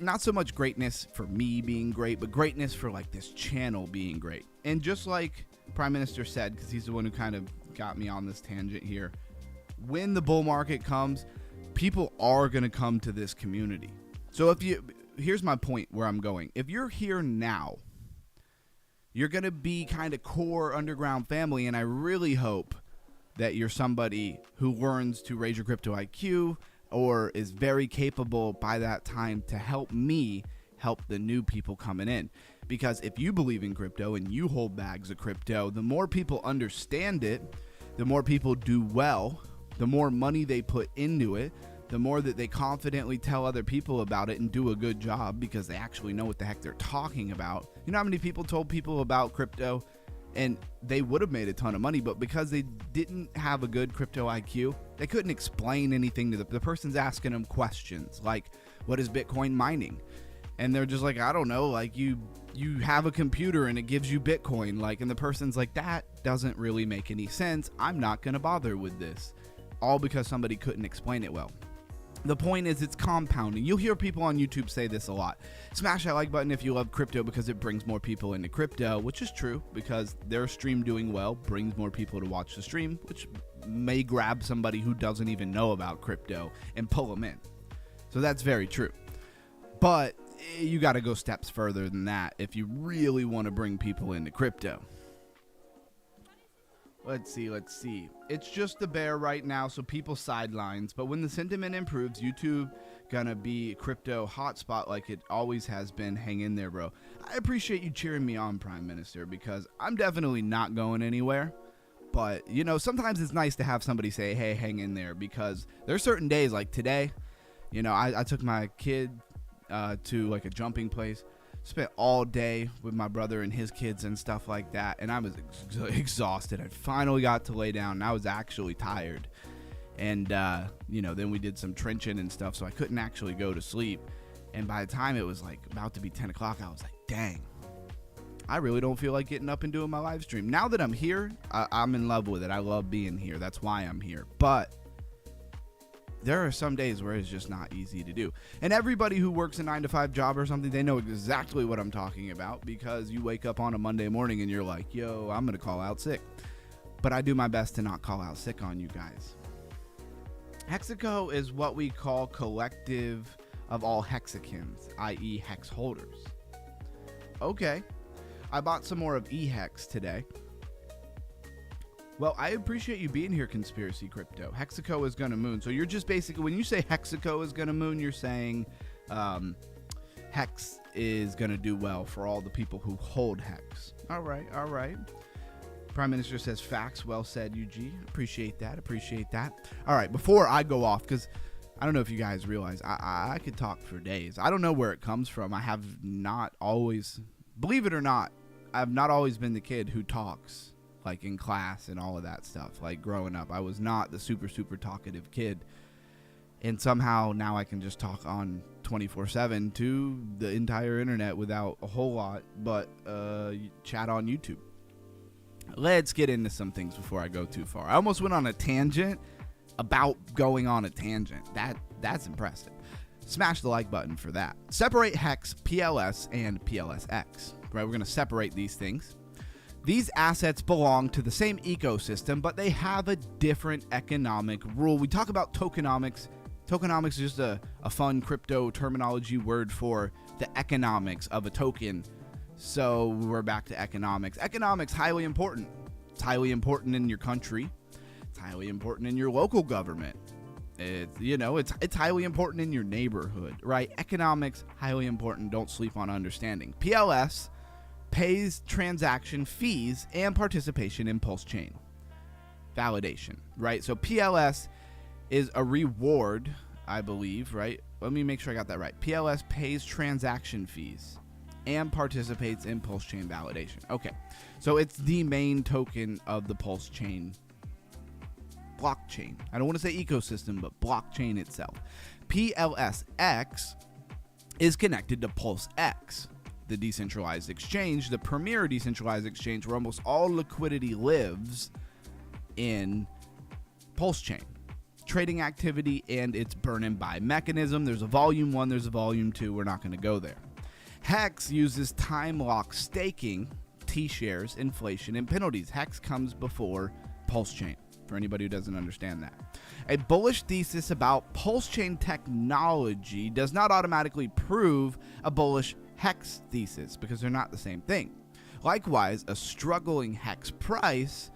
Speaker 1: Not so much greatness for me being great, but greatness for like this channel being great. And just like Prime Minister said, because he's the one who kind of got me on this tangent here, when the bull market comes, people are going to come to this community. So here's my point where I'm going. If you're here now, you're going to be kind of core underground family, and I really hope that you're somebody who learns to raise your crypto IQ or is very capable by that time to help me help the new people coming in. Because if you believe in crypto and you hold bags of crypto, the more people understand it, the more people do well, the more money they put into it, the more that they confidently tell other people about it and do a good job because they actually know what the heck they're talking about. You know how many people told people about crypto and they would have made a ton of money, but because they didn't have a good crypto IQ, they couldn't explain anything to the person's asking them questions like, what is Bitcoin mining? And they're just like, I don't know, like you have a computer and it gives you Bitcoin, like, and the person's like, that doesn't really make any sense. I'm not going to bother with this. All because somebody couldn't explain it well. The point is, it's compounding. You'll hear people on YouTube say this a lot. Smash that like button if you love crypto because it brings more people into crypto, which is true because their stream doing well brings more people to watch the stream, which may grab somebody who doesn't even know about crypto and pull them in. So that's very true. But you got to go steps further than that if you really want to bring people into crypto. Let's see. It's just the bear right now, so people sidelines. But when the sentiment improves, YouTube gonna be crypto hotspot like it always has been. Hang in there, bro. I appreciate you cheering me on, Prime Minister, because I'm definitely not going anywhere. But, you know, sometimes it's nice to have somebody say, hey, hang in there, because there's certain days like today. You know, I took my kid to like a jumping place. Spent all day with my brother and his kids and stuff like that, and I was exhausted. I finally got to lay down, and I was actually tired. And, you know, then we did some trenching and stuff, so I couldn't actually go to sleep. And by the time it was, like, about to be 10 o'clock, I was like, dang, I really don't feel like getting up and doing my live stream. Now that I'm here, I'm in love with it. I love being here. That's why I'm here. But there are some days where it's just not easy to do. And everybody who works a 9-to-5 job or something, they know exactly what I'm talking about, because you wake up on a Monday morning and you're like, yo, I'm going to call out sick. But I do my best to not call out sick on you guys. Hexaco is what we call collective of all hexagons, i.e. hex holders. Okay. I bought some more of HEX today. Well, I appreciate you being here, Conspiracy Crypto. Hexaco is gonna moon. So you're just basically, when you say Hexaco is gonna moon, you're saying Hex is gonna do well for all the people who hold Hex. All right. Prime Minister says facts. Well said, UG. Appreciate that. All right, before I go off, because I don't know if you guys realize, I could talk for days. I don't know where it comes from. I have not always, believe it or not, I've not always been the kid who talks like in class and all of that stuff. Like growing up, I was not the super talkative kid, and somehow now I can just talk on 24/7 to the entire internet without a whole lot but chat on YouTube. Let's get into some things before I go too far. I almost went on a tangent about going on a tangent. That's impressive. Smash the like button for that. Separate HEX, PLS, and PLSX. Right, we're going to separate these things. These assets belong to the same ecosystem, but they have a different economic rule. We talk about tokenomics. Tokenomics is just a fun crypto terminology word for the economics of a token. So we're back to economics. Economics, highly important. It's highly important in your country. It's highly important in your local government. It's highly important in your neighborhood, right? Economics, highly important. Don't sleep on understanding. PLS pays transaction fees and participation in PulseChain validation, right? So PLS is a reward, I believe, right? Let me make sure I got that right. PLS pays transaction fees and participates in PulseChain validation. Okay, so it's the main token of the PulseChain blockchain. I don't want to say ecosystem, but blockchain itself. PLSX is connected to PulseX, the decentralized exchange, the premier decentralized exchange where almost all liquidity lives in PulseChain. Trading activity and its burn and buy mechanism. There's a volume 1, there's a volume 2. We're not going to go there. HEX uses time lock staking, T-shares, inflation, and penalties. HEX comes before PulseChain, for anybody who doesn't understand that. A bullish thesis about PulseChain technology does not automatically prove a bullish HEX thesis because they're not the same thing. Likewise, a struggling HEX price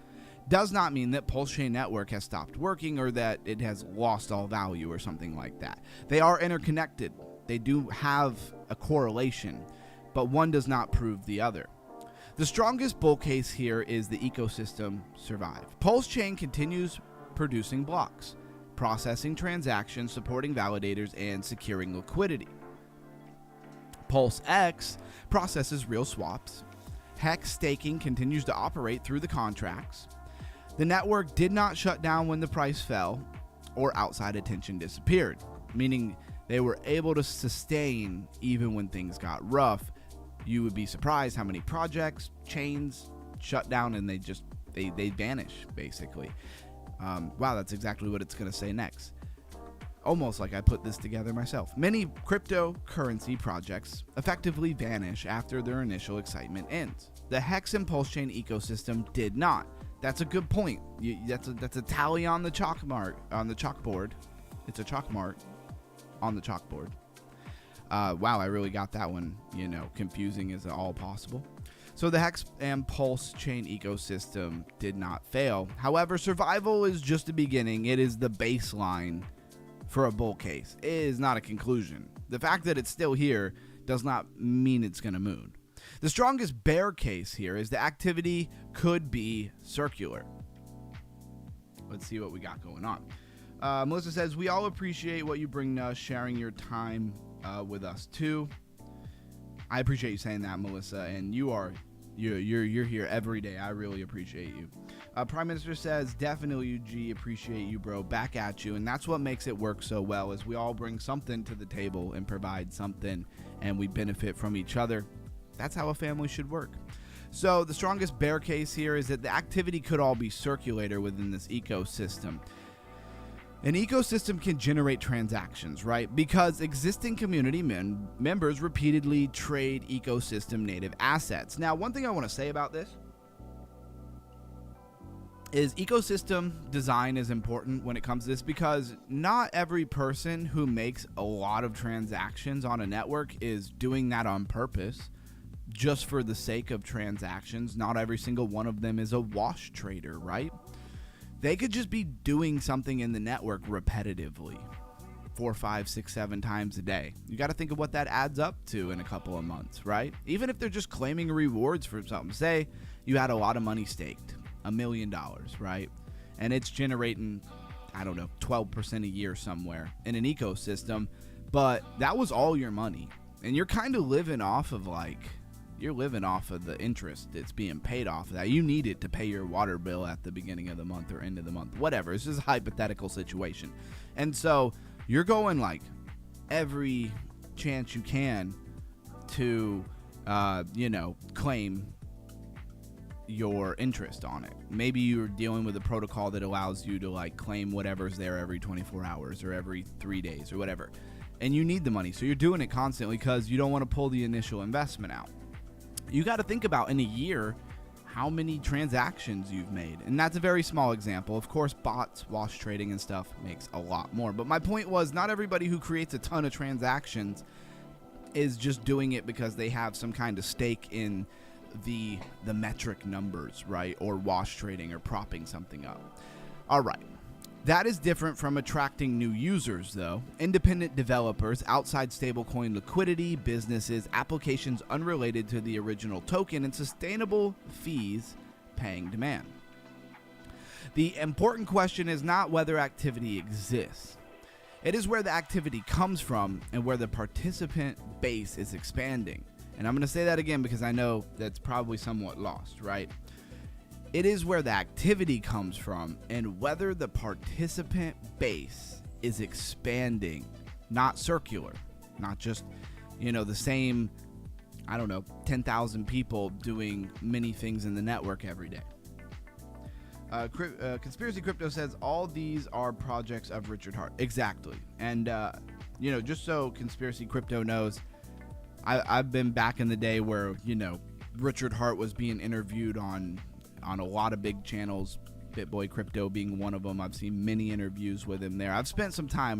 Speaker 1: does not mean that PulseChain network has stopped working or that it has lost all value or something like that. They are interconnected. They do have a correlation, but one does not prove the other. The strongest bull case here is the ecosystem survive. PulseChain continues producing blocks, processing transactions, supporting validators, and securing liquidity. PulseX processes real swaps. HEX staking continues to operate through the contracts. The network did not shut down when the price fell or outside attention disappeared, meaning they were able to sustain even when things got rough. You would be surprised how many projects, chains shut down and they vanish, basically. Wow, that's exactly what it's going to say next. Almost like I put this together myself. Many cryptocurrency projects effectively vanish after their initial excitement ends. The HEX and PulseChain ecosystem did not. That's a good point. That's a tally on the chalkboard. It's a chalk mark on the chalkboard. Wow, I really got that one, confusing as all possible. So the HEX and PulseChain ecosystem did not fail. However, survival is just the beginning. It is the baseline for a bull case. It is not a conclusion. The fact that it's still here does not mean it's going to move. The strongest bear case here is the activity could be circular. Let's see what we got going on. Melissa says, we all appreciate what you bring to us, sharing your time with us too. I appreciate you saying that, Melissa, and you're here every day. I really appreciate you. Prime Minister says, definitely, UG, appreciate you, bro. Back at you, and that's what makes it work so well, is we all bring something to the table and provide something, and we benefit from each other. That's how a family should work. So the strongest bear case here is that the activity could all be circulator within this ecosystem. An ecosystem can generate transactions, right? Because existing community members repeatedly trade ecosystem native assets. Now, one thing I want to say about this is ecosystem design is important when it comes to this, because not every person who makes a lot of transactions on a network is doing that on purpose just for the sake of transactions. Not every single one of them is a wash trader, right? They could just be doing something in the network repetitively 4, 5, 6, 7 times a day. You got to think of what that adds up to in a couple of months, right? Even if they're just claiming rewards for something. Say you had a lot of money staked, $1 million, right? And it's generating, 12% a year somewhere in an ecosystem, but that was all your money. And you're kind of living off of you're living off of the interest that's being paid off of that. You need it to pay your water bill at the beginning of the month or end of the month, whatever. It's just a hypothetical situation. And so you're going like every chance you can to, claim your interest on it. Maybe you're dealing with a protocol that allows you to like claim whatever's there every 24 hours or every 3 days or whatever. And you need the money. So you're doing it constantly because you don't want to pull the initial investment out. You got to think about in a year how many transactions you've made. And that's a very small example. Of course, bots, wash trading and stuff makes a lot more. But my point was, not everybody who creates a ton of transactions is just doing it because they have some kind of stake in the metric numbers, right? Or wash trading or propping something up. All right. That is different from attracting new users, though. Independent developers, outside stablecoin liquidity, businesses, applications unrelated to the original token, and sustainable fees paying demand. The important question is not whether activity exists. It is where the activity comes from and where the participant base is expanding. And I'm going to say that again because I know that's probably somewhat lost, right? It is where the activity comes from and whether the participant base is expanding, not circular, not just, the same, 10,000 people doing many things in the network every day. Conspiracy Crypto says all these are projects of Richard Heart. Exactly. And, just so Conspiracy Crypto knows, I've been back in the day where, Richard Heart was being interviewed on a lot of big channels, BitBoy Crypto being one of them. I've seen many interviews with him there. I've spent some time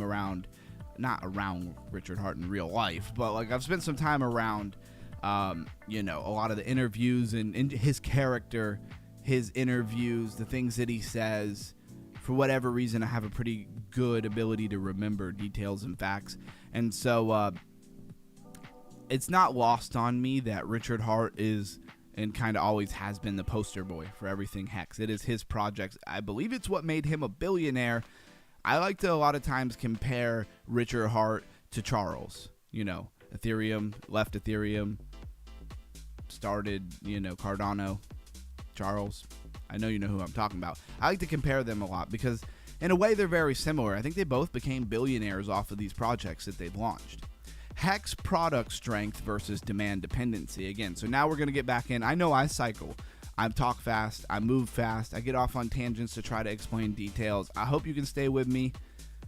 Speaker 1: not around Richard Heart in real life, but like I've spent some time around, a lot of the interviews and his character, his interviews, the things that he says. For whatever reason, I have a pretty good ability to remember details and facts. And so it's not lost on me that Richard Heart is and kind of always has been the poster boy for everything HEX. It is his project. I believe it's what made him a billionaire. I like to a lot of times compare Richard Heart to Charles. Ethereum, left Ethereum, started, Cardano, Charles. I know you know who I'm talking about. I like to compare them a lot because in a way they're very similar. I think they both became billionaires off of these projects that they've launched. HEX product strength versus demand dependency. Again, so now we're going to get back in. I know I cycle. I talk fast. I move fast. I get off on tangents to try to explain details. I hope you can stay with me.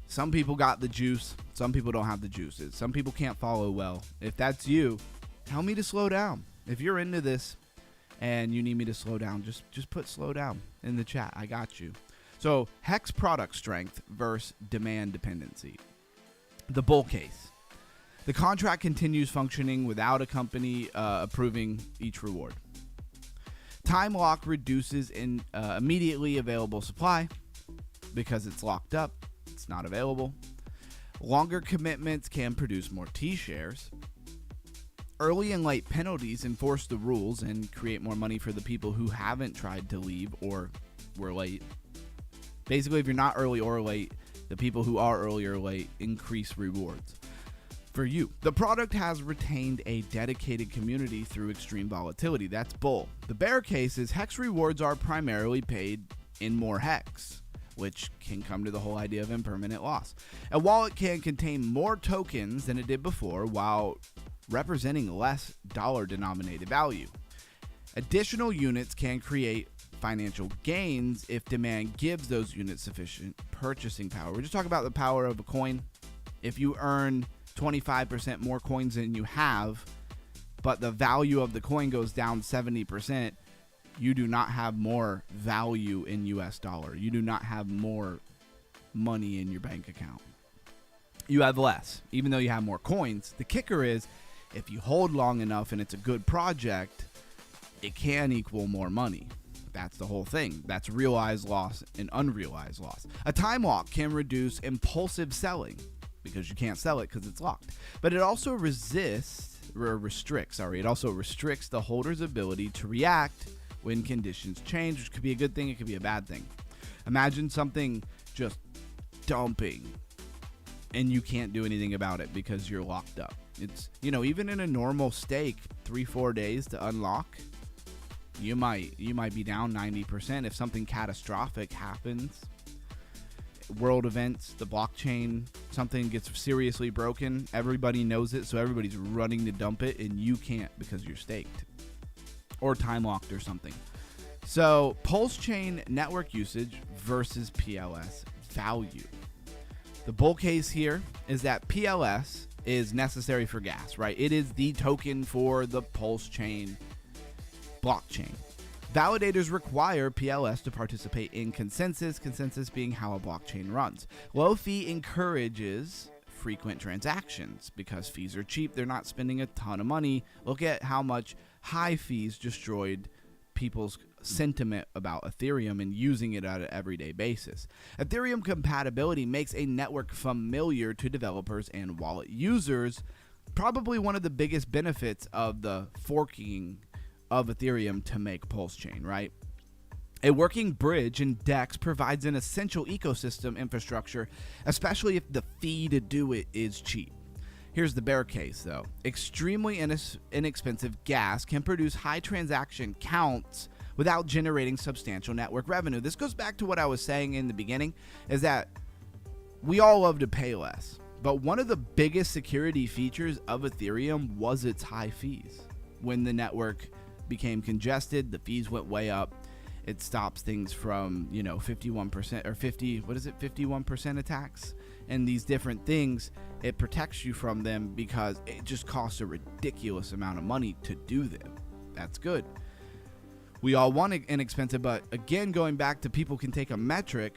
Speaker 1: Some people got the juice. Some people don't have the juices. Some people can't follow well. If that's you, tell me to slow down. If you're into this and you need me to slow down, just put slow down in the chat. I got you. So HEX product strength versus demand dependency. The bull case. The contract continues functioning without a company approving each reward. Time lock reduces in immediately available supply because it's locked up. It's not available. Longer commitments can produce more T-shares. Early and late penalties enforce the rules and create more money for the people who haven't tried to leave or were late. Basically, if you're not early or late, the people who are early or late increase rewards for you. The product has retained a dedicated community through extreme volatility. That's bull. The bear case is HEX rewards are primarily paid in more HEX, which can come to the whole idea of impermanent loss. A wallet can contain more tokens than it did before while representing less dollar-denominated value. Additional units can create financial gains if demand gives those units sufficient purchasing power. We're just talking about the power of a coin. If you earn 25% more coins than you have, but the value of the coin goes down 70%, you do not have more value in US dollar. You do not have more money in your bank account. You have less, even though you have more coins. The kicker is, if you hold long enough and it's a good project, it can equal more money. That's the whole thing. That's realized loss and unrealized loss. A time lock can reduce impulsive selling because you can't sell it because it's locked. But it also restricts the holder's ability to react when conditions change, which could be a good thing, it could be a bad thing. Imagine something just dumping and you can't do anything about it because you're locked up. It's, you know, even in a normal stake, 3-4 days to unlock, you might be down 90% if something catastrophic happens. World events, the blockchain, something gets seriously broken, everybody knows it, so everybody's running to dump it, and you can't because you're staked or time locked or something. So PulseChain network usage versus PLS value. The bull case here is that PLS is necessary for gas, right? It is the token for the PulseChain blockchain. Validators require PLS to participate in consensus being how a blockchain runs. Low fee encourages frequent transactions because fees are cheap. They're not spending a ton of money. Look at how much high fees destroyed people's sentiment about Ethereum and using it on an everyday basis. Ethereum compatibility makes a network familiar to developers and wallet users. Probably one of the biggest benefits of the forking of Ethereum to make PulseChain, right? A working bridge in DEX provides an essential ecosystem infrastructure, especially if the fee to do it is cheap. Here's the bear case, though. Extremely inexpensive gas can produce high transaction counts without generating substantial network revenue. This goes back to what I was saying in the beginning, is that we all love to pay less, but one of the biggest security features of Ethereum was its high fees. When the network became congested, the fees went way up. It stops things from, 51% or 51% attacks and these different things. It protects you from them because it just costs a ridiculous amount of money to do them. That's good. We all want it inexpensive, but again, going back to people can take a metric.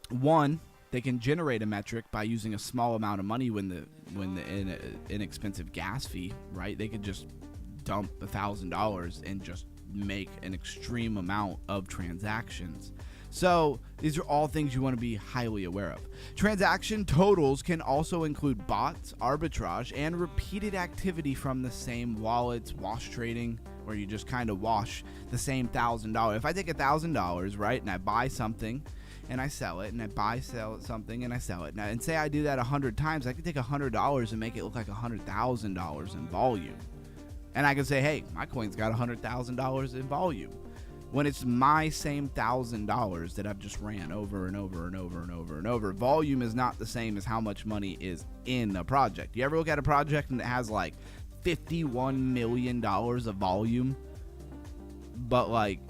Speaker 1: One, they can generate a metric by using a small amount of money when the inexpensive gas fee, right? They could just dump $1,000 and just make an extreme amount of transactions. So these are all things you want to be highly aware of. Transaction totals can also include bots, arbitrage, and repeated activity from the same wallets, wash trading, where you just kind of wash the same $1,000. If I take $1,000, right, and I buy something and I sell it, and I sell something and I sell it, and say I do that 100 times, I can take $100 and make it look like $100,000 in volume. And I can say, hey, my coin's got $100,000 in volume. When it's my same $1,000 that I've just ran over and over and over and over and over. Volume is not the same as how much money is in a project. You ever look at a project and it has like $51 million of volume, but like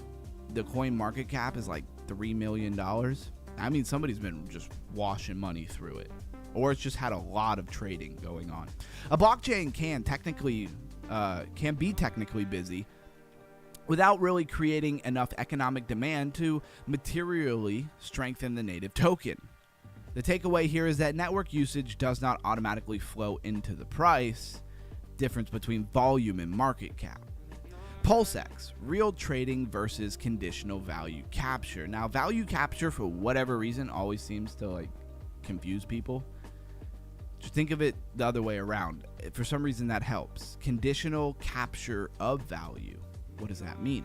Speaker 1: the coin market cap is like $3 million? I mean, somebody's been just washing money through it. Or it's just had a lot of trading going on. A blockchain can be technically busy without really creating enough economic demand to materially strengthen the native token. The takeaway here is that network usage does not automatically flow into the price, difference between volume and market cap. PulseX, real trading versus conditional value capture. Now, value capture, for whatever reason, always seems to confuse people. Just think of it the other way around. For some reason, that helps. Conditional capture of value. What does that mean?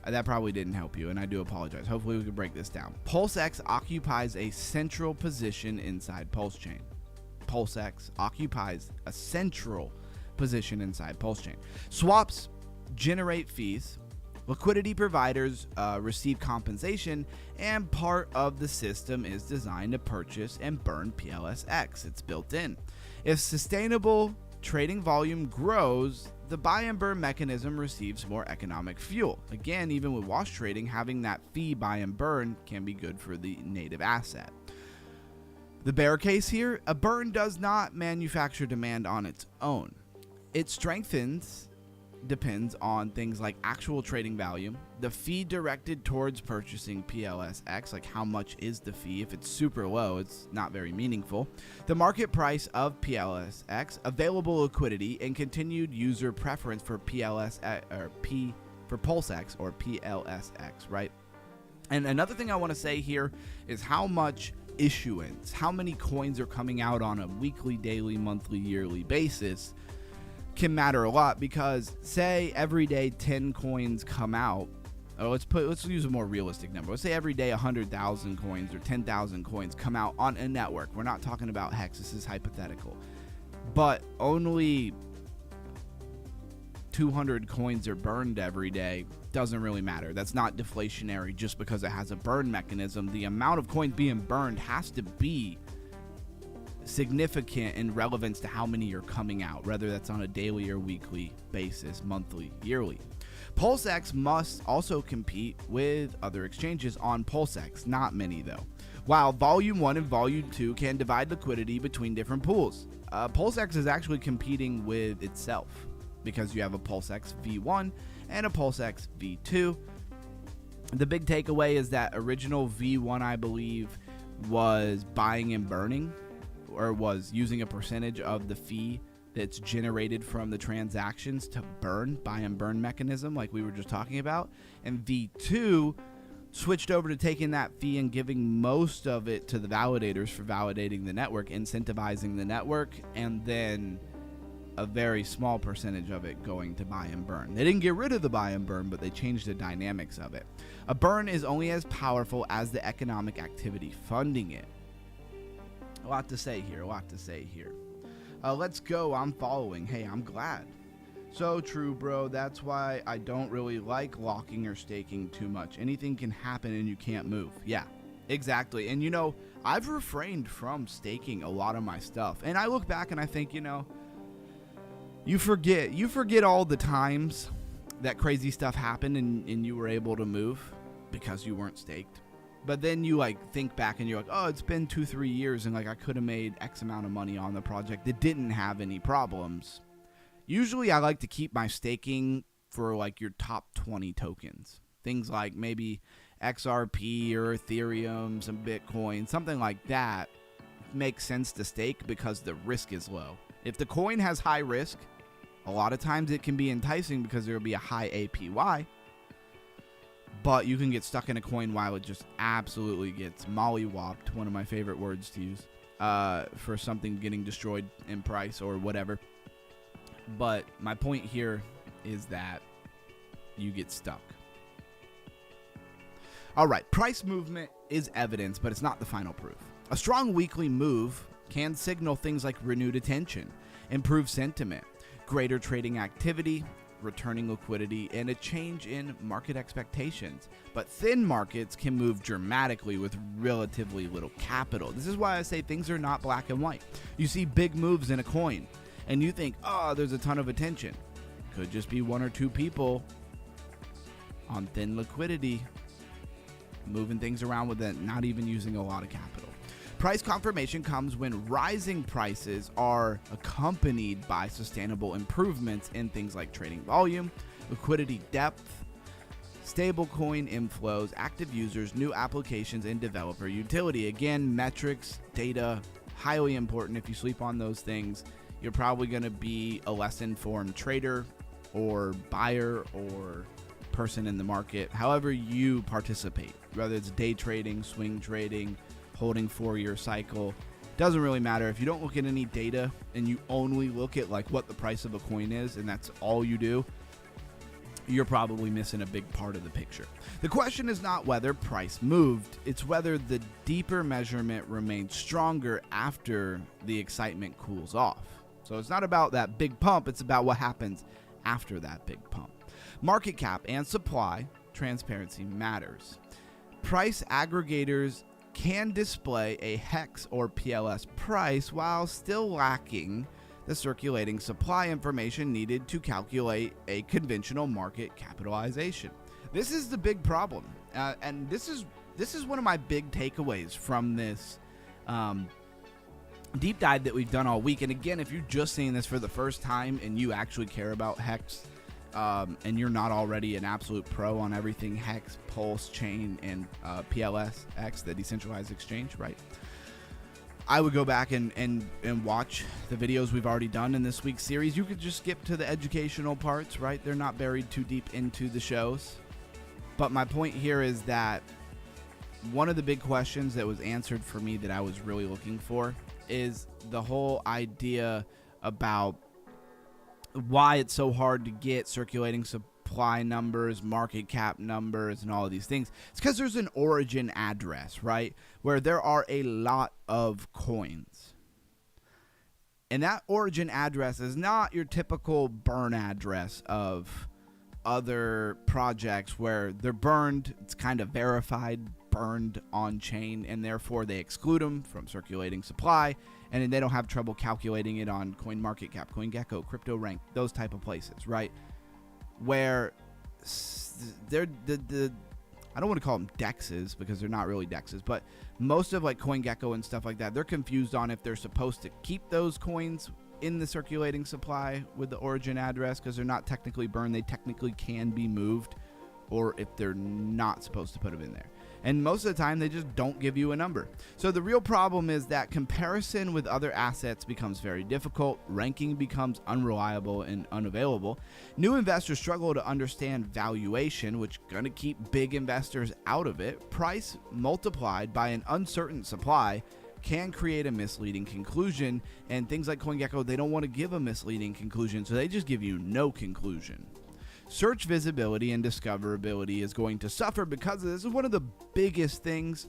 Speaker 1: That probably didn't help you, and I do apologize. Hopefully we can break this down. PulseX occupies a central position inside PulseChain. PulseX occupies a central position inside PulseChain. Swaps generate fees. Liquidity providers receive compensation, and part of the system is designed to purchase and burn PLSX. It's built in. If sustainable trading volume grows, the buy and burn mechanism receives more economic fuel. Again, even with wash trading, having that fee buy and burn can be good for the native asset. The bear case here, a burn does not manufacture demand on its own. It depends on things like actual trading value, the fee directed towards purchasing PLSX, like how much is the fee. If it's super low, it's not very meaningful. The market price of PLSX, available liquidity, and continued user preference for PLSX or for PulseX or PLSX, right? And another thing I want to say here is how much issuance, how many coins are coming out on a weekly, daily, monthly, yearly basis can matter a lot, because say every day 10 coins come out. Let's use a more realistic number. Let's say every day 100,000 coins or 10,000 coins come out on a network. We're not talking about HEX. This is hypothetical. but only 200 coins are burned every day, doesn't really matter. That's not deflationary just because it has a burn mechanism. The amount of coins being burned has to be significant in relevance to how many are coming out, whether that's on a daily or weekly basis, monthly, yearly. PulseX must also compete with other exchanges on PulseX, not many though. While Volume 1 and Volume 2 can divide liquidity between different pools, PulseX is actually competing with itself because you have a PulseX V1 and a PulseX V2. The big takeaway is that original V1, I believe, was buying and burning, or was using a percentage of the fee that's generated from the transactions to buy and burn mechanism like we were just talking about. And V2 switched over to taking that fee and giving most of it to the validators for validating the network, incentivizing the network, and then a very small percentage of it going to buy and burn. They didn't get rid of the buy and burn, but they changed the dynamics of it. A burn is only as powerful as the economic activity funding it. A lot to say here, let's go. I'm following. Hey, I'm glad. So true, bro. That's why I don't really like locking or staking too much. Anything can happen and you can't move. Yeah, exactly. And you know, I've refrained from staking a lot of my stuff. And I look back and I think, you know, you forget all the times that crazy stuff happened and you were able to move because you weren't staked. But then you like think back and you're like, oh, it's been 2-3 years and like I could have made X amount of money on the project that didn't have any problems. Usually I like to keep my staking for like your top 20 tokens. Things like maybe XRP or Ethereum, some Bitcoin, something like that makes sense to stake because the risk is low. If the coin has high risk, a lot of times it can be enticing because there will be a high APY. But you can get stuck in a coin while it just absolutely gets mollywopped, one of my favorite words to use, for something getting destroyed in price or whatever. But my point here is that you get stuck. All right, price movement is evidence, but it's not the final proof. A strong weekly move can signal things like renewed attention, improved sentiment, greater trading activity, returning liquidity, and a change in market expectations. But thin markets can move dramatically with relatively little capital. This is why I say things are not black and white. You see big moves in a coin, and you think, oh, there's a ton of attention. Could just be 1 or 2 people on thin liquidity moving things around with it, not even using a lot of capital. Price confirmation comes when rising prices are accompanied by sustainable improvements in things like trading volume, liquidity depth, stablecoin inflows, active users, new applications, and developer utility. Again, metrics, data, highly important. If you sleep on those things, you're probably going to be a less informed trader or buyer or person in the market, however you participate, whether it's day trading, swing trading, holding 4-year cycle. Doesn't really matter. If you don't look at any data and you only look at like what the price of a coin is and that's all you do, you're probably missing a big part of the picture. The question is not whether price moved, it's whether the deeper measurement remains stronger after the excitement cools off. So it's not about that big pump, it's about what happens after that big pump. Market cap and supply transparency matters. Price aggregators can display a HEX or PLS price while still lacking the circulating supply information needed to calculate a conventional market capitalization. This is the big problem, and this is one of my big takeaways from this deep dive that we've done all week. And again, if you're just seeing this for the first time and you actually care about HEX, and you're not already an absolute pro on everything HEX, PulseChain, and PLSX, the decentralized exchange, right? I would go back and watch the videos we've already done in this week's series. You could just skip to the educational parts, right? They're not buried too deep into the shows. But my point here is that one of the big questions that was answered for me that I was really looking for is the whole idea about why it's so hard to get circulating supply numbers, market cap numbers, and all of these things. It's because there's an origin address, right? Where there are a lot of coins. And that origin address is not your typical burn address of other projects where they're burned, it's kind of verified, burned on chain, and therefore they exclude them from circulating supply, and then they don't have trouble calculating it on CoinMarketCap, CoinGecko, CryptoRank, those type of places, right? Where they're I don't want to call them dexes because they're not really dexes, but most of like CoinGecko and stuff like that, they're confused on if they're supposed to keep those coins in the circulating supply with the origin address because they're not technically burned. They technically can be moved, or if they're not supposed to put them in there. And most of the time, they just don't give you a number. So the real problem is that comparison with other assets becomes very difficult. Ranking becomes unreliable and unavailable. New investors struggle to understand valuation, which is going to keep big investors out of it. Price multiplied by an uncertain supply can create a misleading conclusion. And things like CoinGecko, they don't want to give a misleading conclusion, so they just give you no conclusion. Search visibility and discoverability is going to suffer because this is one of the biggest things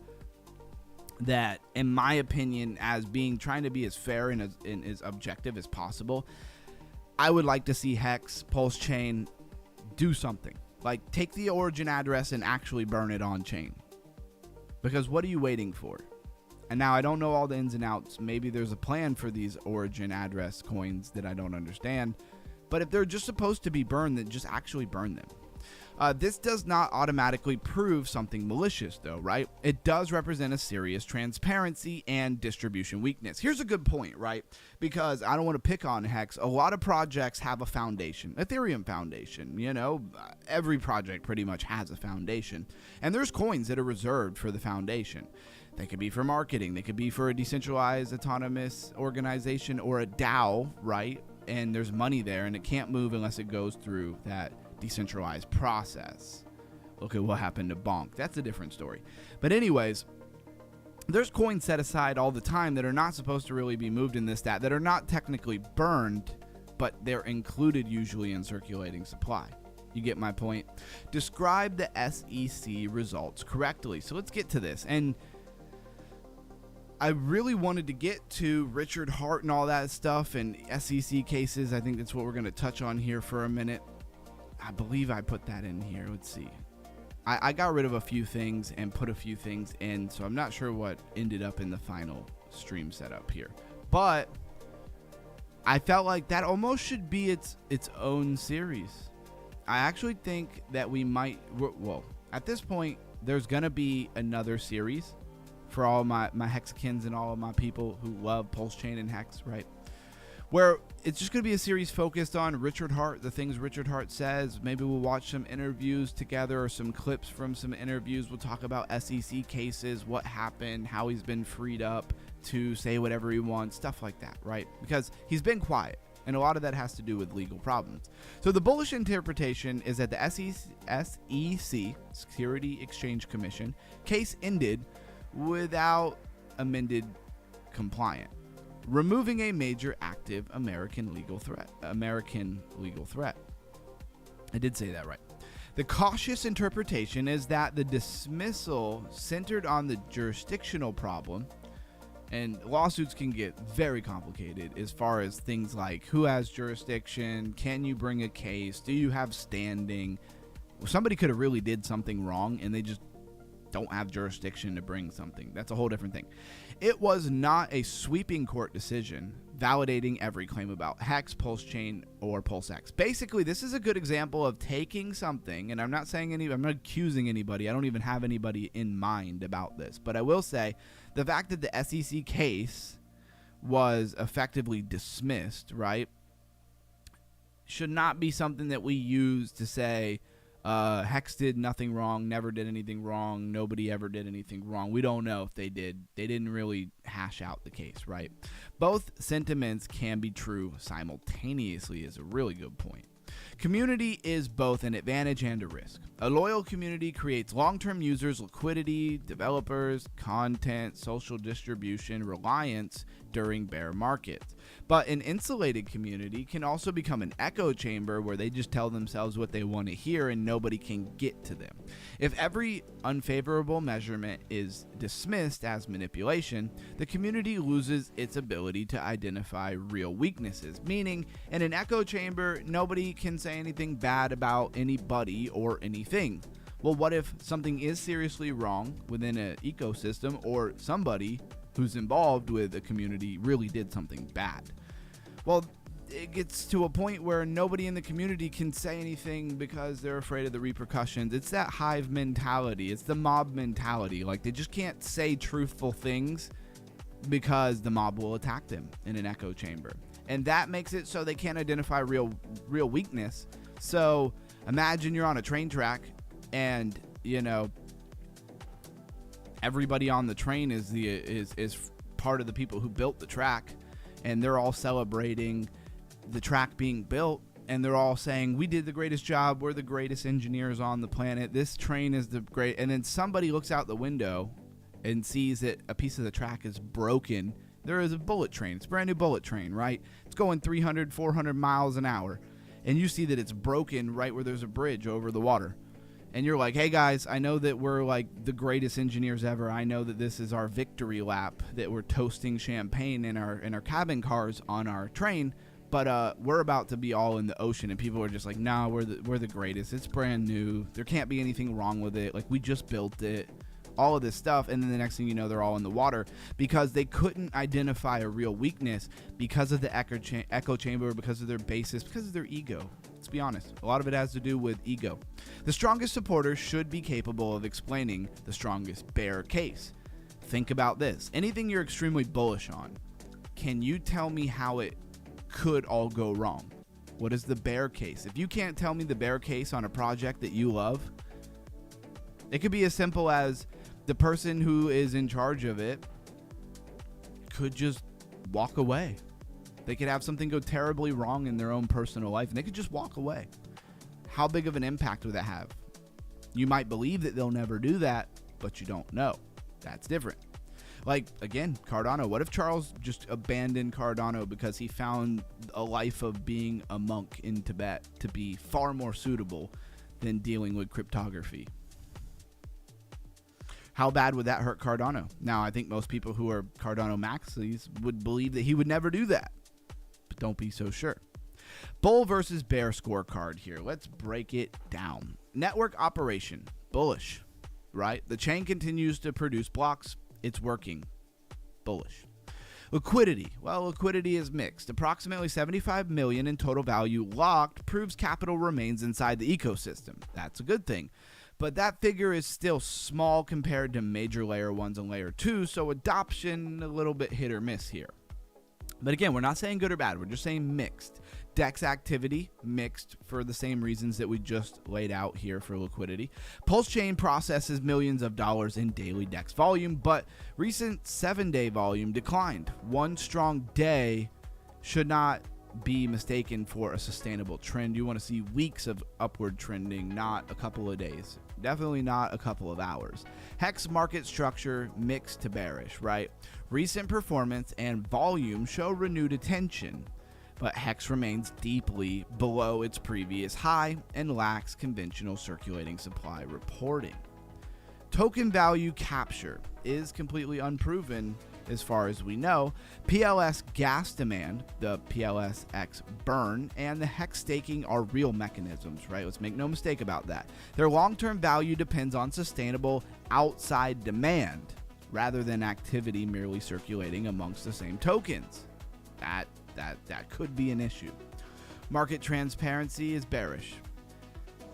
Speaker 1: that, in my opinion, as being trying to be as fair and as objective as possible, I would like to see HEX, PulseChain do something. Like, take the origin address and actually burn it on chain. Because what are you waiting for? And now I don't know all the ins and outs. Maybe there's a plan for these origin address coins that I don't understand. But if they're just supposed to be burned, then just actually burn them. This does not automatically prove something malicious, though, right? It does represent a serious transparency and distribution weakness. Here's a good point, right? Because I don't want to pick on HEX. A lot of projects have a foundation, Ethereum foundation. You know, every project pretty much has a foundation. And there's coins that are reserved for the foundation. They could be for marketing. They could be for a decentralized autonomous organization or a DAO, right? And there's money there, and it can't move unless it goes through that decentralized process. Look at what happened to Bonk. That's a different story. But anyways, there's coins set aside all the time that are not supposed to really be moved in this stat, that are not technically burned, but they're included usually in circulating supply. You get my point? Describe the SEC results correctly. So let's get to this. And I really wanted to get to Richard Hart and all that stuff and SEC cases. I think that's what we're going to touch on here for a minute. I believe I put that in here. Let's see. I got rid of a few things and put a few things in, so I'm not sure what ended up in the final stream setup here. But I felt like that almost should be its own series. I actually think that we might, well, at this point, there's going to be another series for all my Hexicans and all of my people who love PulseChain and Hex, right? Where it's just going to be a series focused on Richard Hart, the things Richard Hart says. Maybe we'll watch some interviews together or some clips from some interviews. We'll talk about SEC cases, what happened, how he's been freed up to say whatever he wants, stuff like that, right? Because he's been quiet, and a lot of that has to do with legal problems. So the bullish interpretation is that the SEC, Security Exchange Commission, case ended without amended compliant, removing a major active American legal threat. I did say that right. The cautious interpretation is that the dismissal centered on the jurisdictional problem, and lawsuits can get very complicated as far as things like who has jurisdiction, can you bring a case, do you have standing. Somebody could have really did something wrong and they just don't have jurisdiction to bring something. That's a whole different thing. It was not a sweeping court decision validating every claim about HEX, PulseChain, or PulseX. Basically, this is a good example of taking something, and I'm not accusing anybody. I don't even have anybody in mind about this. But I will say the fact that the SEC case was effectively dismissed, right, should not be something that we use to say, HEX did nothing wrong, never did anything wrong, nobody ever did anything wrong. We don't know if they did. They didn't really hash out the case, right? Both sentiments can be true simultaneously is a really good point. Community is both an advantage and a risk. A loyal community creates long-term users, liquidity, developers, content, social distribution, reliance during bear markets. But an insulated community can also become an echo chamber where they just tell themselves what they want to hear and nobody can get to them. If every unfavorable measurement is dismissed as manipulation, the community loses its ability to identify real weaknesses, meaning in an echo chamber, nobody can say anything bad about anybody or anything. Well, what if something is seriously wrong within an ecosystem, or somebody who's involved with a community really did something bad? Well, it gets to a point where nobody in the community can say anything because they're afraid of the repercussions. It's that hive mentality. It's the mob mentality. Like, they just can't say truthful things because the mob will attack them in an echo chamber. And that makes it so they can't identify real weakness. So imagine you're on a train track and, you know, everybody on the train is part of the people who built the track, and they're all celebrating the track being built, and they're all saying, we did the greatest job, we're the greatest engineers on the planet, this train is the great. And then somebody looks out the window and sees that a piece of the track is broken. There is a bullet train. It's a brand new bullet train, right? It's going 300, 400 miles an hour. And you see that it's broken right where there's a bridge over the water. And you're like, hey guys, I know that we're like the greatest engineers ever. I know that this is our victory lap, that we're toasting champagne in our cabin cars on our train, but we're about to be all in the ocean. And people are just like, nah, we're the greatest. It's brand new. There can't be anything wrong with it. Like, we just built it. All of this stuff, and then the next thing you know, they're all in the water because they couldn't identify a real weakness because of the echo chamber, because of their basis, because of their ego. Let's be honest, a lot of it has to do with ego. The strongest supporter should be capable of explaining the strongest bear case. Think about this. Anything you're extremely bullish on, can you tell me how it could all go wrong? What is the bear case? If you can't tell me the bear case on a project that you love, it could be as simple as the person who is in charge of it could just walk away. They could have something go terribly wrong in their own personal life, and they could just walk away. How big of an impact would that have? You might believe that they'll never do that, but you don't know. That's different. Like, again, Cardano. What if Charles just abandoned Cardano because he found a life of being a monk in Tibet to be far more suitable than dealing with cryptography? How bad would that hurt Cardano? Now, I think most people who are Cardano maxis would believe that he would never do that. But don't be so sure. Bull versus bear scorecard here. Let's break it down. Network operation. Bullish, right? The chain continues to produce blocks. It's working. Bullish. Liquidity. Well, liquidity is mixed. Approximately 75 million in total value locked proves capital remains inside the ecosystem. That's a good thing. But that figure is still small compared to major layer 1s and layer 2, so adoption a little bit hit or miss here. But again, we're not saying good or bad, we're just saying mixed. DEX activity, mixed for the same reasons that we just laid out here for liquidity. PulseChain processes millions of dollars in daily DEX volume, but recent 7-day volume declined. One strong day should not be mistaken for a sustainable trend. You want to see weeks of upward trending, not a couple of days. Definitely not a couple of hours. HEX market structure mixed to bearish, right? Recent performance and volume show renewed attention, but HEX remains deeply below its previous high and lacks conventional circulating supply reporting. Token value capture is completely unproven as far as we know. PLS gas demand, the PLSX burn, and the HEX staking are real mechanisms, right? Let's make no mistake about that. Their long-term value depends on sustainable outside demand rather than activity merely circulating amongst the same tokens. That could be an issue. Market transparency is bearish.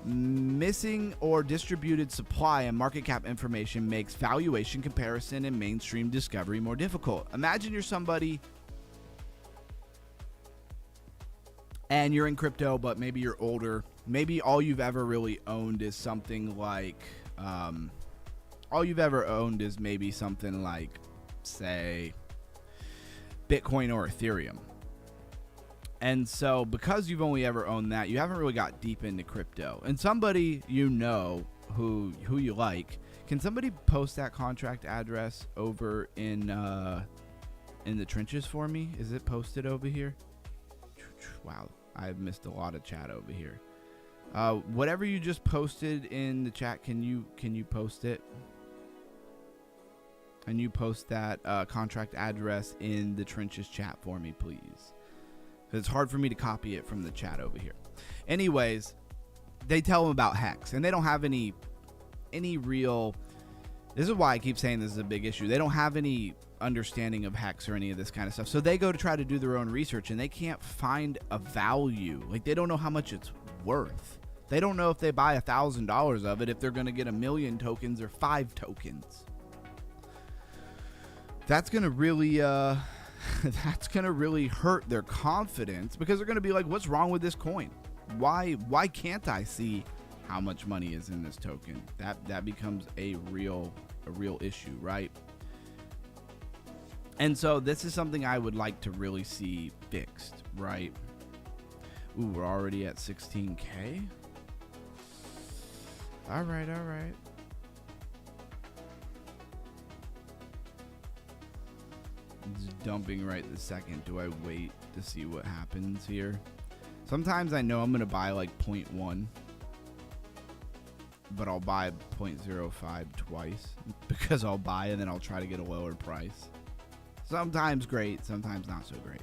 Speaker 1: Missing or distributed supply and market cap information makes valuation comparison and mainstream discovery more difficult. Imagine you're somebody and you're in crypto, but maybe you're older. Maybe all you've ever really owned is something like, say, Bitcoin or Ethereum. And so because you've only ever owned that, you haven't really got deep into crypto. And somebody you know who you like, can somebody post that contract address over in the trenches for me? Is it posted over here? Wow, I've missed a lot of chat over here. Whatever you just posted in the chat, can you post it? And you post that contract address in the trenches chat for me, please. Because it's hard for me to copy it from the chat over here. Anyways, they tell them about HEX, and they don't have any real. This is why I keep saying this is a big issue. They don't have any understanding of HEX or any of this kind of stuff. So they go to try to do their own research, and they can't find a value. Like, they don't know how much it's worth. They don't know if they buy $1,000 of it, if they're going to get 1 million tokens or 5 tokens. That's going to really hurt their confidence, because they're going to be like, what's wrong with this coin? Why can't I see how much money is in this token? That becomes a real issue, right? And so this is something I would like to really see fixed, right? Ooh, we're already at 16K. All right. It's dumping right this second. Do I wait to see what happens here? Sometimes I know I'm going to buy like 0.1, but I'll buy 0.05 twice, because I'll buy and then I'll try to get a lower price. Sometimes great, sometimes not so great.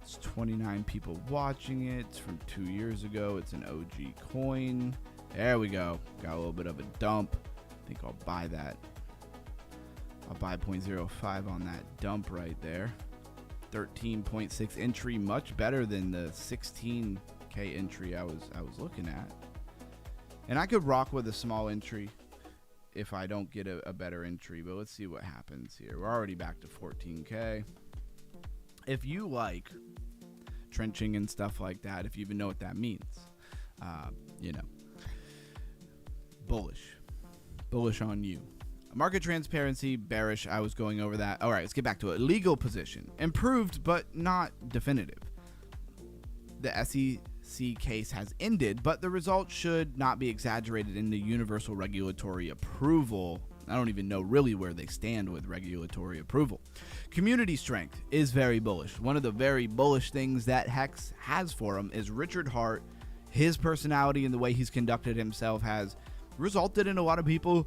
Speaker 1: It's 29 people watching it. It's from 2 years ago. It's an OG coin. There we go. Got a little bit of a dump. I think I'll buy that. I'll buy 0.05 on that dump right there. 13.6 entry, much better than the 16K entry I was looking at. And I could rock with a small entry if I don't get a better entry, but let's see what happens here. We're already back to 14K. If you like trenching and stuff like that, if you even know what that means, bullish on you. Market transparency, bearish. I was going over that. All right, let's get back to it. Legal position, improved but not definitive. The SEC case has ended, but the results should not be exaggerated in the universal regulatory approval. I don't even know really where they stand with regulatory approval. Community strength is very bullish. One of the very bullish things that HEX has for him is Richard Hart. His personality and the way he's conducted himself has resulted in a lot of people,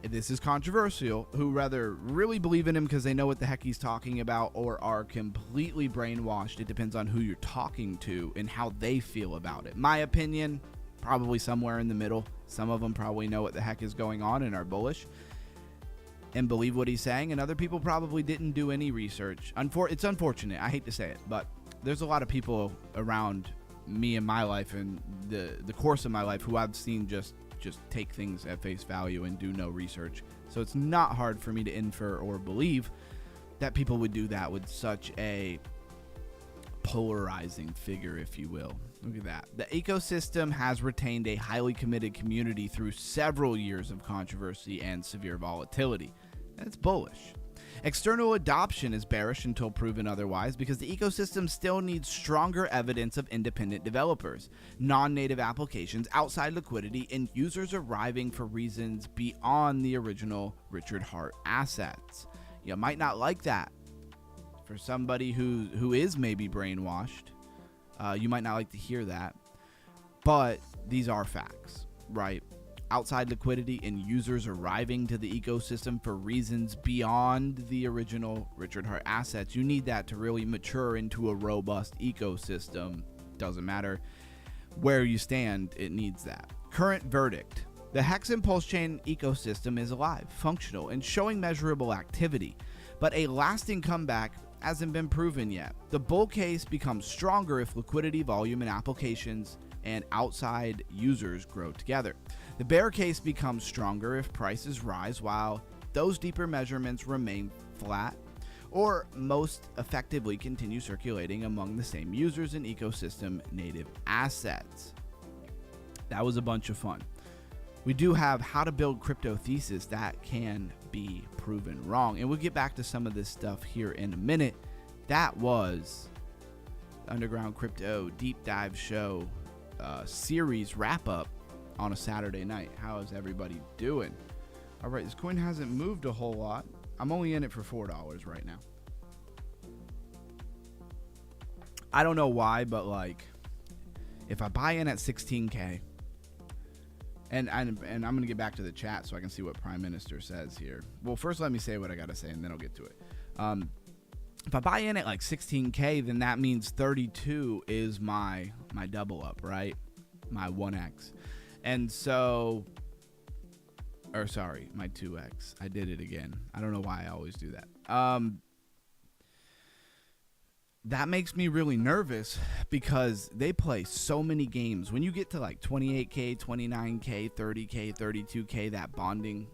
Speaker 1: this is controversial, who rather really believe in him because they know what the heck he's talking about, or are completely brainwashed. It depends on who you're talking to and how they feel about it. My opinion, probably somewhere in the middle. Some of them probably know what the heck is going on and are bullish and believe what he's saying, and other people probably didn't do any research. It's unfortunate. I hate to say it, but there's a lot of people around me in my life and the course of my life who I've seen just take things at face value and do no research. So it's not hard for me to infer or believe that people would do that with such a polarizing figure, if you will. Look at that. The ecosystem has retained a highly committed community through several years of controversy and severe volatility. That's bullish. External adoption is bearish until proven otherwise, because the ecosystem still needs stronger evidence of independent developers, non-native applications, outside liquidity, and users arriving for reasons beyond the original Richard Hart assets. You might not like that. For somebody who is maybe brainwashed, you might not like to hear that, but these are facts, right? Outside liquidity and users arriving to the ecosystem for reasons beyond the original Richard Hart assets. You need that to really mature into a robust ecosystem. Doesn't matter where you stand, it needs that. Current verdict. The HEX and PulseChain ecosystem is alive, functional, and showing measurable activity, but a lasting comeback hasn't been proven yet. The bull case becomes stronger if liquidity, volume, and applications and outside users grow together. The bear case becomes stronger if prices rise while those deeper measurements remain flat, or most effectively continue circulating among the same users and ecosystem native assets. That was a bunch of fun. We do have how to build crypto thesis that can be proven wrong, and we'll get back to some of this stuff here in a minute. that was Underground Crypto Deep Dive Show series wrap up on a Saturday night. How is everybody doing? All right, this coin hasn't moved a whole lot. I'm only in it for $4 right now. I don't know why, but like, if I buy in at 16K, and I'm going to get back to the chat so I can see what Prime Minister says here. Well, first let me say what I got to say, and then I'll get to it. If I buy in at like 16K, then that means 32 is my double up, right? My 1x. And so, or sorry, my 2x. I did it again. I don't know why I always do that. That makes me really nervous because they play so many games. When you get to like 28K, 29K, 30K, 32K, that bonding,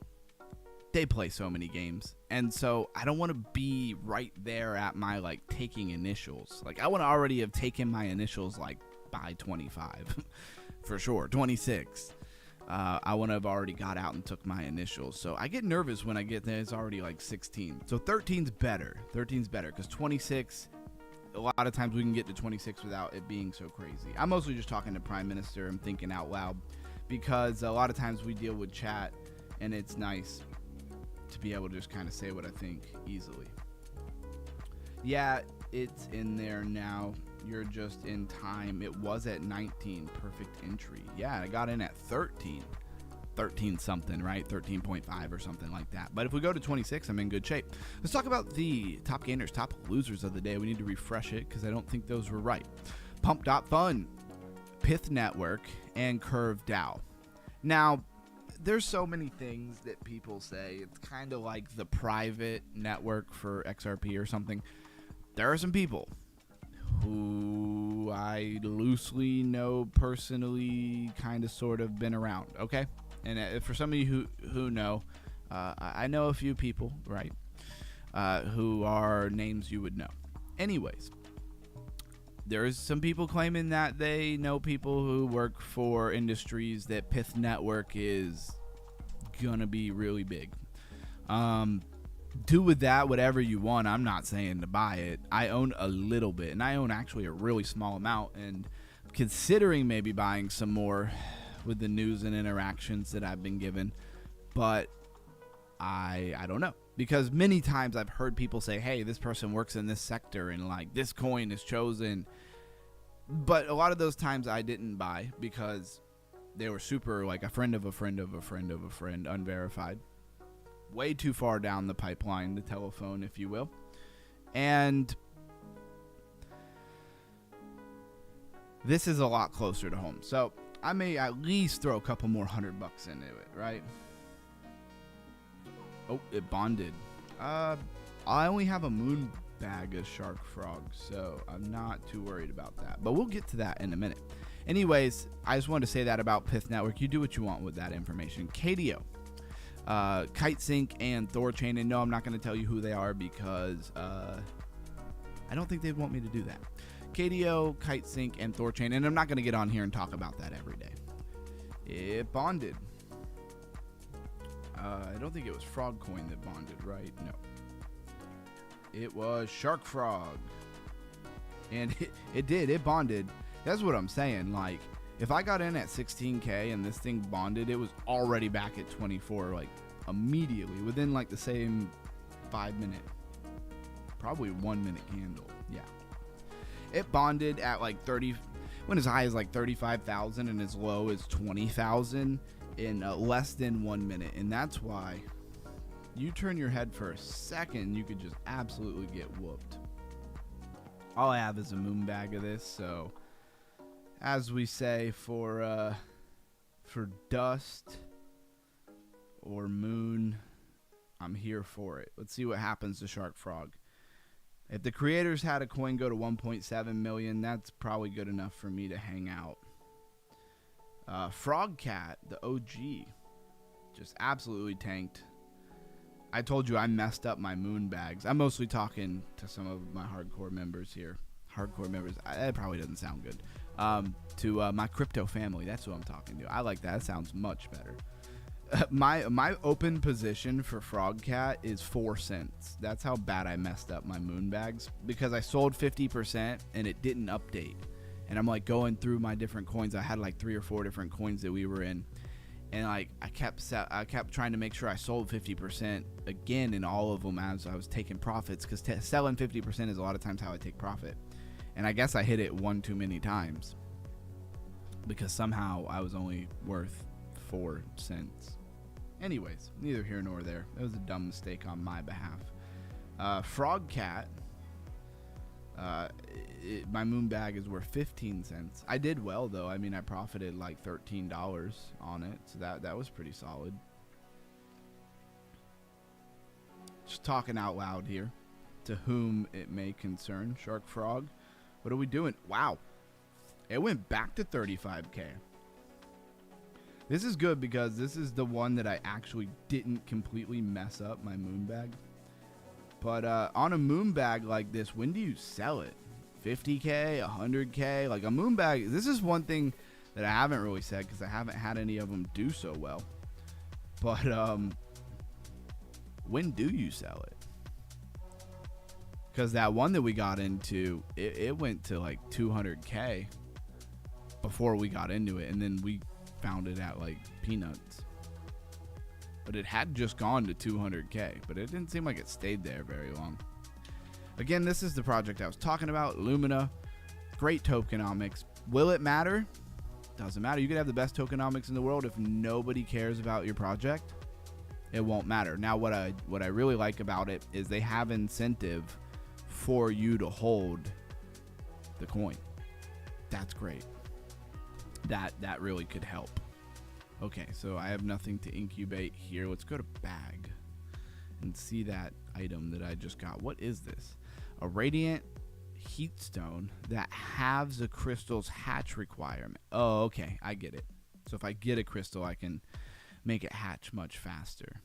Speaker 1: they play so many games. And so I don't want to be right there at my like taking initials. Like I want to already have taken my initials like by 25 for sure, 26. I want to have already got out and took my initials. So I get nervous when I get there. It's already like 16. So 13's better. 13's better because 26, a lot of times we can get to 26 without it being so crazy. I'm mostly just talking to Prime Minister. I'm thinking out loud because a lot of times we deal with chat and it's nice to be able to just kind of say what I think easily. Yeah, it's in there now. You're just in time. It was at 19. Perfect entry. Yeah, I got in at 13 something, right? 13.5 or something like that. But if we go to 26, I'm in good shape. Let's talk about the top gainers, top losers of the day. We need to refresh it because I don't think those were right. Pump.fun, Pith Network, and Curve DAO. Now, there's so many things that people say. It's kind of like the private network for XRP or something. There are some people who I loosely know personally, kind of sort of been around, okay? And for some of you who know, I know a few people, right, who are names you would know. Anyways, there's some people claiming that they know people who work for industries that Pith Network is gonna be really big. Do with that whatever you want. I'm not saying to buy it. I own a little bit, and I own actually a really small amount, and considering maybe buying some more with the news and interactions that I've been given, but I don't know, because many times I've heard people say, hey, this person works in this sector and like this coin is chosen, but a lot of those times I didn't buy because they were super like a friend of a friend of a friend of a friend, unverified, way too far down the pipeline, the telephone, if you will. And this is a lot closer to home, so I may at least throw a couple more $100 into it, right? Oh, it bonded. I only have a moon bag of shark frogs, so I'm not too worried about that. But we'll get to that in a minute. Anyways, I just wanted to say that about Pith Network. You do what you want with that information. KDO, KiteSync, and ThorChain. And no, I'm not going to tell you who they are because I don't think they'd want me to do that. KDO, KiteSync, and ThorChain. And I'm not going to get on here and talk about that every day. It bonded. I don't think it was Frogcoin that bonded, right? No. It was Shark Frog. And it did. It bonded. That's what I'm saying. Like, if I got in at 16K and this thing bonded, it was already back at 24, like, immediately. Within, like, the same 5 minute, probably 1 minute candle. Yeah. It bonded at, like, 30, went as high as, like, 35,000 and as low as 20,000 in less than 1 minute. And that's why you turn your head for a second, you could just absolutely get whooped. All I have is a moon bag of this, so as we say, for dust or moon, I'm here for it. Let's see what happens to Shark Frog. If the creators had a coin go to 1.7 million, that's probably good enough for me to hang out. Frogcat, the OG, just absolutely tanked. I told you I messed up my moon bags. I'm mostly talking to some of my hardcore members here. Hardcore members, that probably doesn't sound good. To my crypto family, that's who I'm talking to. I like that. That sounds much better. My open position for Frogcat is 4 cents. That's how bad I messed up my moon bags, because I sold 50% and it didn't update. And I'm like going through my different coins. I had like 3 or 4 different coins that we were in, and like I kept trying to make sure I sold 50% again in all of them as I was taking profits, because selling 50% is a lot of times how I take profit. And I guess I hit it one too many times, because somehow I was only worth 4 cents. Anyways, neither here nor there. That was a dumb mistake on my behalf. Frogcat, my moon bag is worth 15 cents. I did well though. I mean, I profited like $13 on it, so that was pretty solid. Just talking out loud here, to whom it may concern. Shark Frog, what are we doing? Wow, it went back to 35k. This is good, because this is the one that I actually didn't completely mess up my moon bag. But on a moon bag like this, when do you sell it? 50k, 100k? Like a moon bag, this is one thing that I haven't really said, because I haven't had any of them do so well. But when do you sell it? Because that one that we got into, it went to like 200k before we got into it, and then we found it at like peanuts. But it had just gone to 200k, but it didn't seem like it stayed there very long. Again, this is the project I was talking about, Lumina. Great tokenomics. Will it matter? Doesn't matter. You could have the best tokenomics in the world. If nobody cares about your project, it won't matter. Now, what I really like about it is they have incentive for you to hold the coin. That's great. That really could help. Okay, so I have nothing to incubate here. Let's go to bag and see that item that I just got. What is this? A radiant heatstone that halves a crystal's hatch requirement. Oh, okay, I get it. So if I get a crystal, I can make it hatch much faster.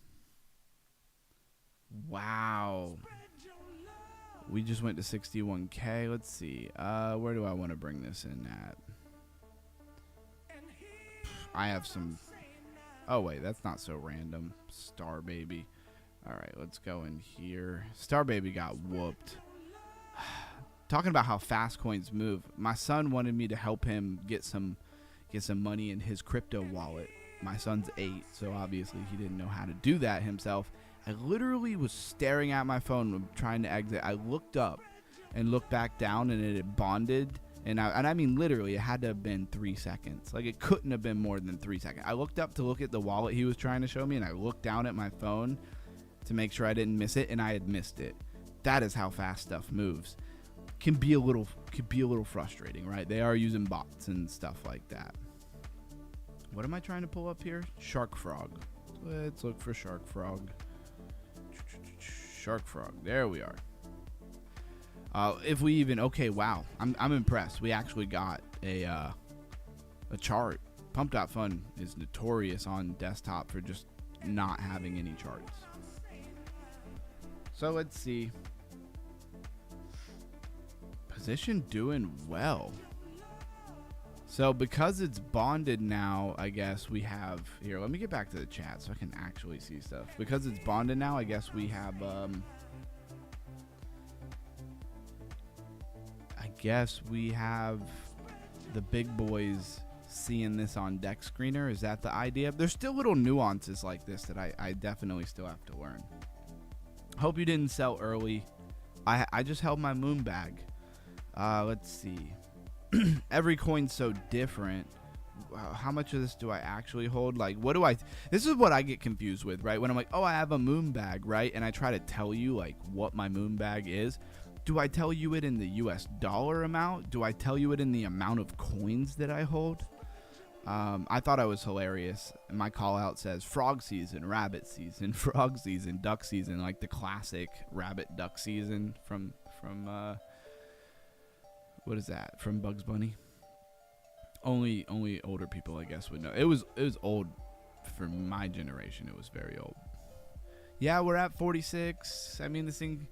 Speaker 1: Wow. We just went to 61k. Let's see. Where do I want to bring this in at? I have some. Oh wait, that's not so random. Star Baby. All right, let's go in here. Star Baby got whooped. Talking about how fast coins move. My son wanted me to help him get some money in his crypto wallet. My son's 8, so obviously he didn't know how to do that himself. I literally was staring at my phone trying to exit. I looked up and looked back down, and it had bonded. And I mean, literally, it had to have been 3 seconds. Like, it couldn't have been more than 3 seconds. I looked up to look at the wallet he was trying to show me, and I looked down at my phone to make sure I didn't miss it, and I had missed it. That is how fast stuff moves. Can be a little frustrating, right? They are using bots and stuff like that. What am I trying to pull up here? Shark Frog. Let's look for Shark Frog. Shark Frog. There we are. If we even, okay, wow, I'm impressed. We actually got a chart. Pump.fun is notorious on desktop for just not having any charts. So let's see. Position doing well. So because it's bonded now, I guess we have here. Let me get back to the chat so I can actually see stuff. Because it's bonded now, I guess we have the big boys seeing this on deck screener. Is that the idea? There's still little nuances like this that I definitely still have to learn. Hope you didn't sell early. I just held my moon bag. Let's see. Every coin's so different. How much of this do I actually hold? Like, what do I... This is what I get confused with, right? When I'm like, oh, I have a moon bag, right? And I try to tell you, like, what my moon bag is. Do I tell you it in the US dollar amount? Do I tell you it in the amount of coins that I hold? I thought I was hilarious. My call out says frog season, rabbit season, frog season, duck season, like the classic rabbit duck season from what is that? From Bugs Bunny? Only older people, I guess, would know. It was old for my generation. It was very old. Yeah, we're at 46. I mean, this thing,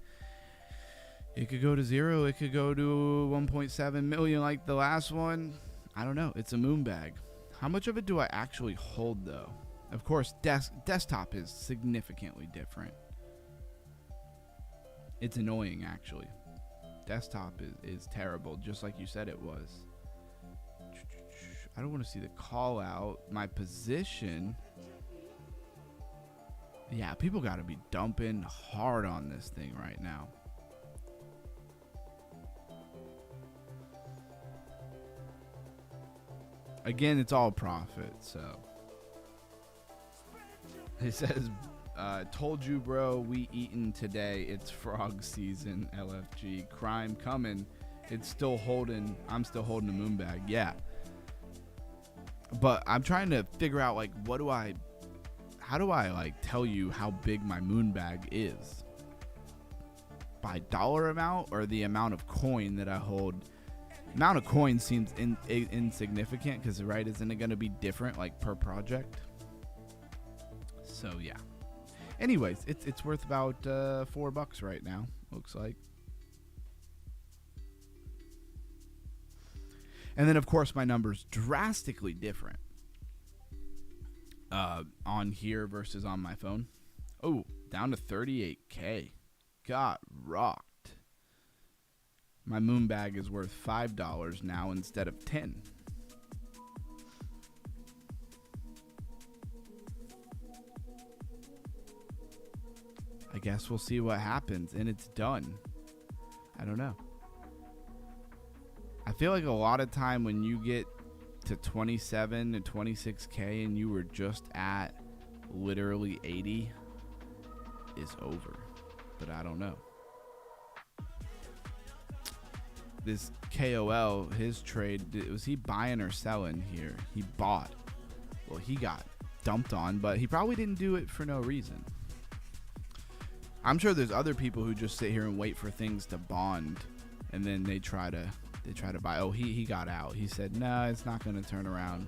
Speaker 1: it could go to 0. It could go to 1.7 million like the last one. I don't know. It's a moon bag. How much of it do I actually hold, though? Of course, desktop is significantly different. It's annoying, actually. Desktop is terrible, just like you said it was. I don't want to see the call out. My position. Yeah, people got to be dumping hard on this thing right now. Again, it's all profit, so. It says, told you, bro, we eaten today. It's frog season, LFG. Crime coming. It's still holding. I'm still holding a moon bag. Yeah. But I'm trying to figure out, like, how do I, like, tell you how big my moon bag is? By dollar amount or the amount of coin that I hold? Amount of coin seems insignificant because, right, isn't it going to be different, like, per project? So, yeah. Anyways, it's worth about $4 right now, looks like. And then, of course, my number's drastically different on here versus on my phone. Oh, down to 38K. Got rocked. My moon bag is worth $5 now instead of 10. I guess we'll see what happens, and it's done. I don't know. I feel like a lot of time when you get to 27 to 26K and you were just at literally 80 is over. But I don't know. This KOL, his trade, was he buying or selling here? He bought. Well, he got dumped on, but he probably didn't do it for no reason. I'm sure there's other people who just sit here and wait for things to bond, and then they try to buy. Oh, he got out. He said, no, it's not going to turn around.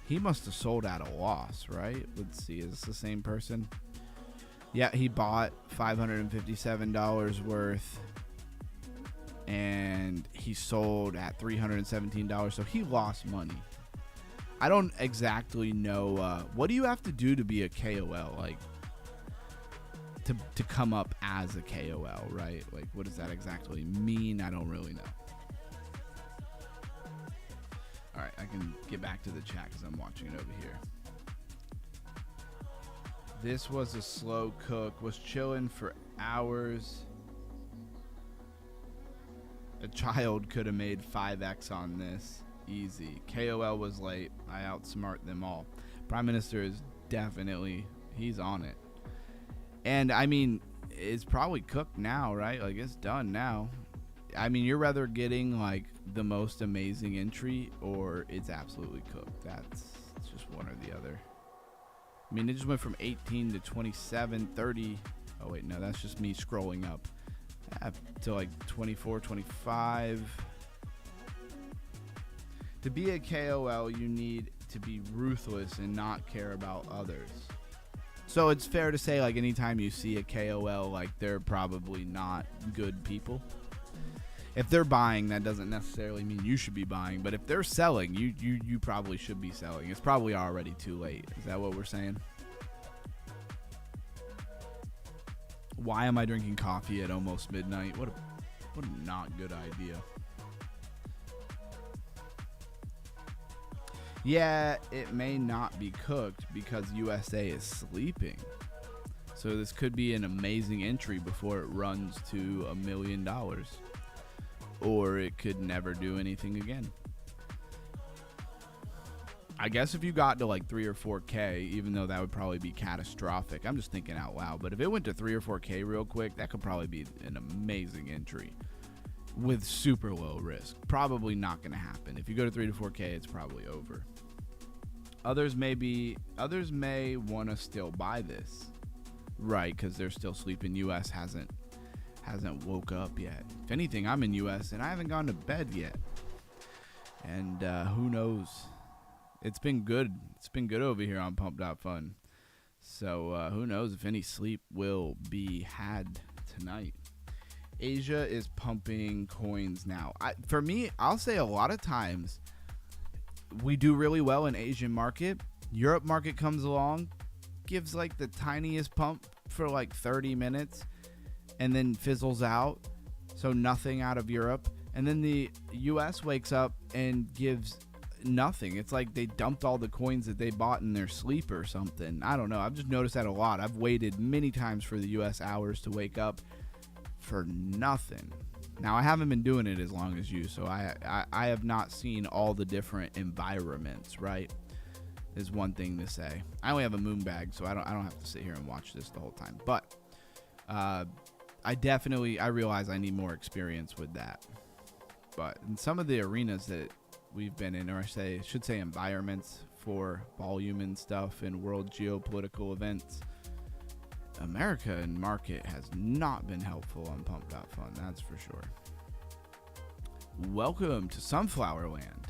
Speaker 1: He must have sold at a loss, right? Let's see. Is this the same person? Yeah, he bought $557 worth, and he sold at $317, so he lost money. I don't exactly know. What do you have to do to be a KOL? Like, to come up as a KOL, right? Like, what does that exactly mean? I don't really know. All right, I can get back to the chat because I'm watching it over here. This was a slow cook. Was chilling for hours. A child could have made 5x on this. Easy. KOL was late. I outsmart them all. Prime Minister is definitely, he's on it. And, I mean, it's probably cooked now, right? Like, it's done now. I mean, you're rather getting, like, the most amazing entry or it's absolutely cooked. It's just one or the other. I mean, it just went from 18 to 27, 30. Oh, wait, no, that's just me scrolling up. To, like, 24, 25. To be a KOL, you need to be ruthless and not care about others. So it's fair to say, like, anytime you see a KOL, like, they're probably not good people. If they're buying, that doesn't necessarily mean you should be buying. But if they're selling, you probably should be selling. It's probably already too late. Is that what we're saying? Why am I drinking coffee at almost midnight? What a not good idea. Yeah, it may not be cooked because USA is sleeping. So this could be an amazing entry before it runs to $1 million. Or it could never do anything again. I guess if you got to like 3 or 4K, even though that would probably be catastrophic. I'm just thinking out loud. But if it went to 3 or 4K real quick, that could probably be an amazing entry. With super low risk. Probably not going to happen. If you go to 3 to 4K, it's probably over. Others may want to still buy this. Right, because they're still sleeping. US hasn't woke up yet. If anything, I'm in US and I haven't gone to bed yet. And who knows? It's been good. It's been good over here on Pump.Fun. So who knows if any sleep will be had tonight. Asia is pumping coins now. For me, I'll say a lot of times we do really well in Asian market, Europe market comes along, gives like the tiniest pump for like 30 minutes and then fizzles out. So nothing out of Europe. And then the US wakes up and gives nothing. It's like they dumped all the coins that they bought in their sleep or something. I don't know. I've just noticed that a lot. I've waited many times for the US hours to wake up for nothing. Now, I haven't been doing it as long as you, so I have not seen all the different environments, right? Is one thing to say. I only have a moon bag, so I don't have to sit here and watch this the whole time. But I realize I need more experience with that. But in some of the arenas that we've been in, or I should say environments for volume and stuff and world geopolitical events, America and market has not been helpful on Pump.Fun, that's for sure. Welcome to Sunflower Land.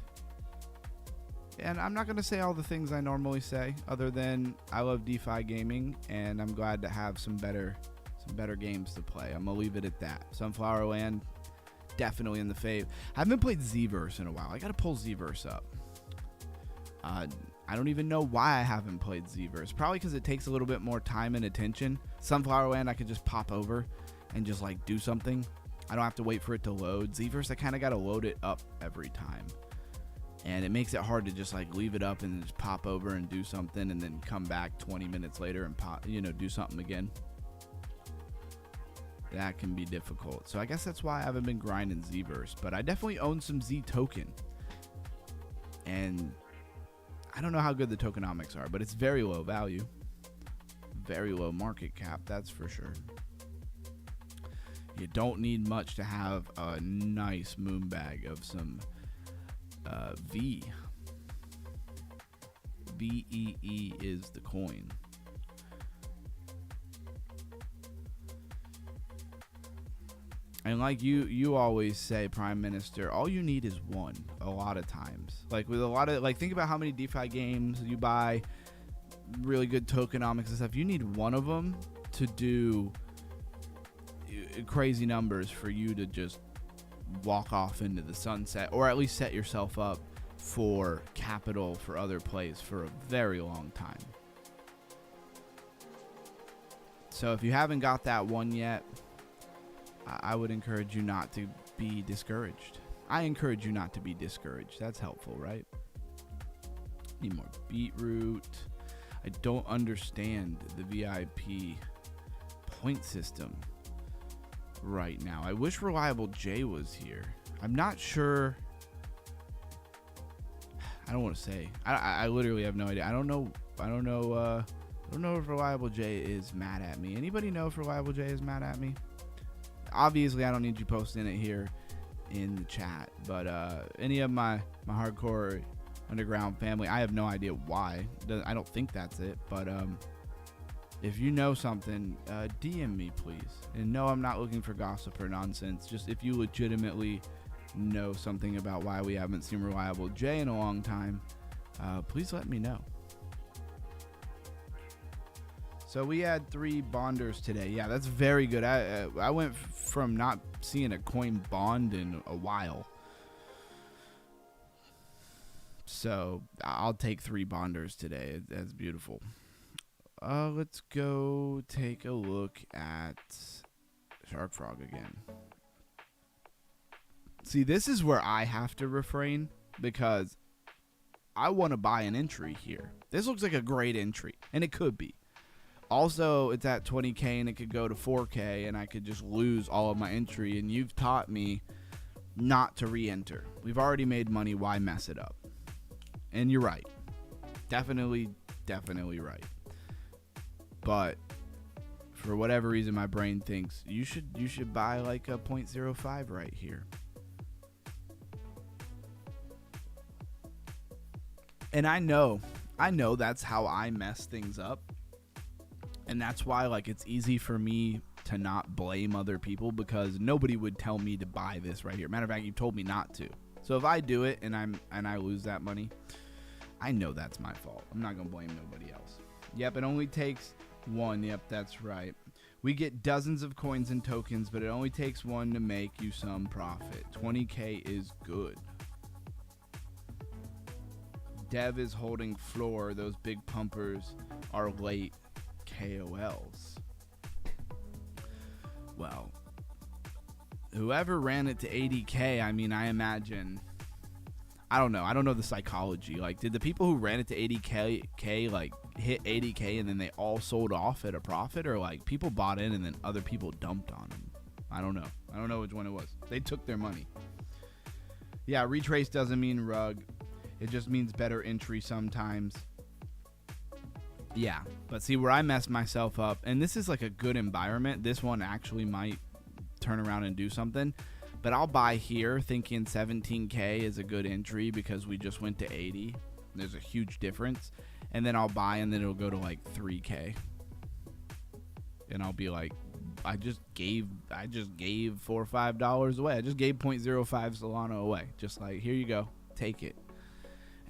Speaker 1: And I'm not going to say all the things I normally say, other than I love DeFi gaming, and I'm glad to have some better games to play. I'm going to leave it at that. Sunflower Land, definitely in the fave. I haven't played zee-verse in a while. I got to pull zee-verse up. I don't even know why I haven't played zee-verse. Probably because it takes a little bit more time and attention. Sunflower Land, I could just pop over and just like do something. I don't have to wait for it to load. Zee-verse, I kind of got to load it up every time. And it makes it hard to just like leave it up and just pop over and do something and then come back 20 minutes later and do something again. That can be difficult. So I guess that's why I haven't been grinding zee-verse. But I definitely own some Z token. And I don't know how good the tokenomics are, but it's very low value. Very low market cap, that's for sure. You don't need much to have a nice moon bag of some V. VEE is the coin. And like you always say, Prime Minister, all you need is one a lot of times. Like with a lot of, like think about how many DeFi games you buy, really good tokenomics and stuff. You need one of them to do crazy numbers for you to just walk off into the sunset, or at least set yourself up for capital for other plays for a very long time. So if you haven't got that one yet, I would encourage you not to be discouraged. I encourage you not to be discouraged. That's helpful, right? Need more beetroot. I don't understand the VIP point system right now. I wish Reliable J was here. I'm not sure. I don't want to say. I literally have no idea. I don't know if Reliable J is mad at me. Anybody know if Reliable J is mad at me? Obviously, I don't need you posting it here in the chat, but any of my hardcore underground family, I have no idea why. I don't think that's it, but if you know something, DM me, please. And no, I'm not looking for gossip or nonsense. Just if you legitimately know something about why we haven't seen Reliable J in a long time, please let me know. So we had 3 bonders today. Yeah, that's very good. I went from not seeing a coin bond in a while. So I'll take 3 bonders today. That's beautiful. Let's go take a look at Shark Frog again. See, this is where I have to refrain because I want to buy an entry here. This looks like a great entry, and it could be. Also, it's at 20K and it could go to 4K and I could just lose all of my entry, and you've taught me not to re-enter. We've already made money, why mess it up? And you're right. Definitely right. But for whatever reason, my brain thinks you should buy like a 0.05 right here. And I know that's how I mess things up. And that's why, like, it's easy for me to not blame other people, because nobody would tell me to buy this right here. Matter of fact, you told me not to. So if I do it and I lose that money, I know that's my fault. I'm not gonna blame nobody else. Yep, it only takes 1. Yep, that's right. We get dozens of coins and tokens, but it only takes 1 to make you some profit. 20K is good. Dev is holding floor. Those big pumpers are late KOLs. Well, whoever ran it to 80K, I mean, I imagine, I don't know the psychology. Like, did the people who ran it to 80K like hit 80K and then they all sold off at a profit, or like people bought in and then other people dumped on them? I don't know which one it was. They took their money. Yeah, retrace doesn't mean rug. It just means better entry sometimes. Yeah, but see where I messed myself up, and this is like a good environment. This one actually might turn around and do something, but I'll buy here thinking 17K is a good entry because we just went to 80. There's a huge difference, and then I'll buy, and then it'll go to like 3K, and I'll be like, I just gave $4 or $5 away. I just gave 0.05 Solana away. Just like, here you go, take it.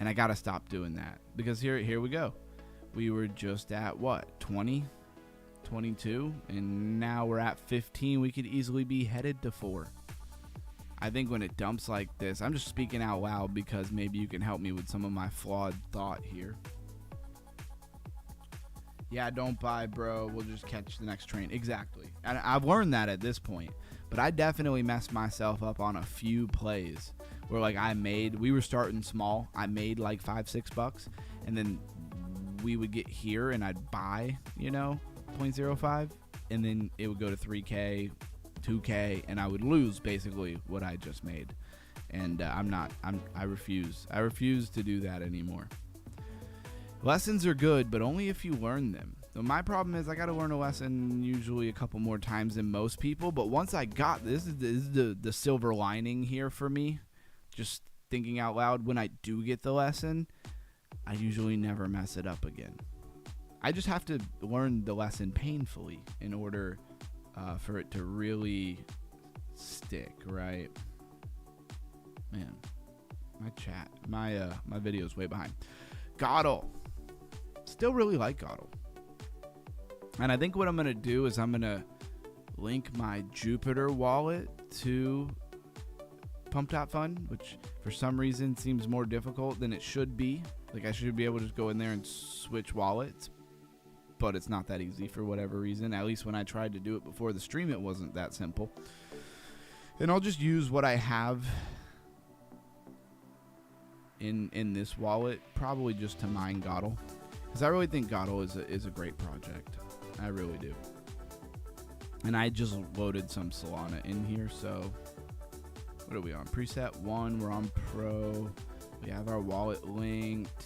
Speaker 1: And I gotta stop doing that, because here we go. We were just at what, 20, 22, and now we're at 15. We could easily be headed to 4. I think when it dumps like this, I'm just speaking out loud because maybe you can help me with some of my flawed thought here. Yeah, don't buy, bro. We'll just catch the next train. Exactly. And I've learned that at this point, but I definitely messed myself up on a few plays where like we were starting small. I made like $5-6, and then we would get here and I'd buy, 0.05, and then it would go to 3K, 2K, and I would lose basically what I just made. And I refuse to do that anymore. Lessons are good, but only if you learn them. So my problem is I got to learn a lesson usually a couple more times than most people. But once I got this is the silver lining here for me. Just thinking out loud, when I do get the lesson, I usually never mess it up again. I just have to learn the lesson painfully in order for it to really stick, right? Man, my video is way behind. Godel. Still really like Godel. And I think what I'm going to do is I'm going to link my Jupiter wallet to Pump.Fund, which for some reason seems more difficult than it should be. Like, I should be able to just go in there and switch wallets, but it's not that easy for whatever reason. At least when I tried to do it before the stream, it wasn't that simple. And I'll just use what I have in this wallet, probably just to mine Godel, because I really think Godel is a great project. I really do. And I just loaded some Solana in here, so what are we on? Preset 1, we're on Pro. We have our wallet linked.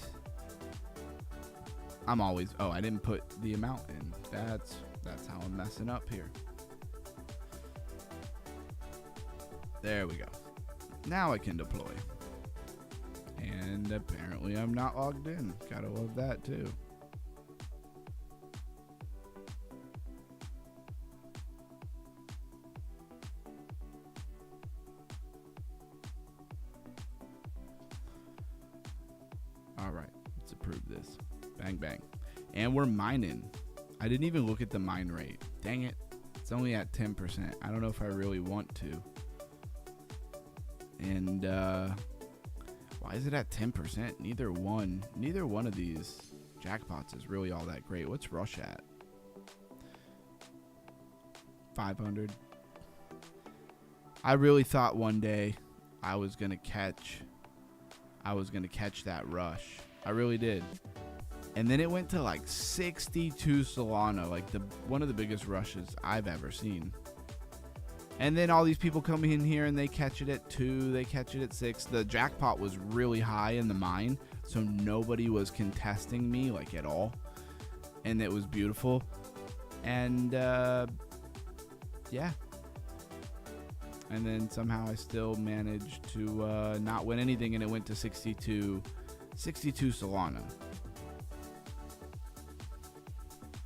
Speaker 1: I didn't put the amount in. That's how I'm messing up here. There we go. Now I can deploy. And apparently I'm not logged in. Gotta love that too. Alright, let's approve this. Bang, bang. And we're mining. I didn't even look at the mine rate. Dang it. It's only at 10%. I don't know if I really want to. And, why is it at 10%? Neither one of these jackpots is really all that great. What's Rush at? 500. I really thought one day I was gonna catch that Rush. I really did. And then it went to like 62 Solana, like one of the biggest rushes I've ever seen. And then all these people come in here and they catch it at 2, they catch it at 6. The jackpot was really high in the mine, so nobody was contesting me like at all. And it was beautiful. And yeah. And then somehow I still managed to not win anything, and it went to 62 Solana.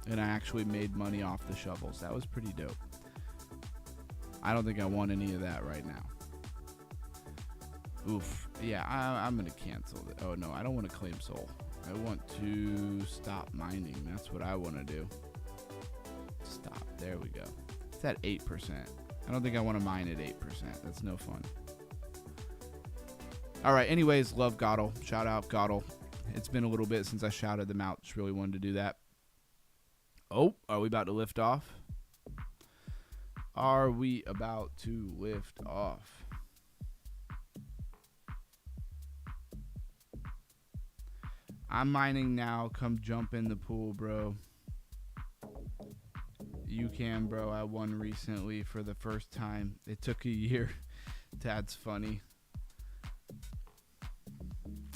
Speaker 1: And I actually made money off the shovels. That was pretty dope. I don't think I want any of that right now. Oof. Yeah, I'm going to cancel it. Oh, no, I don't want to claim soul. I want to stop mining. That's what I want to do. Stop. There we go. It's at 8%. I don't think I want to mine at 8%. That's no fun. All right. Anyways, love Godel. Shout out Godel. It's been a little bit since I shouted them out. Just really wanted to do that. Oh, are we about to lift off? Are we about to lift off? I'm mining now. Come jump in the pool, bro. You can, bro. I won recently for the first time. It took a year. That's funny.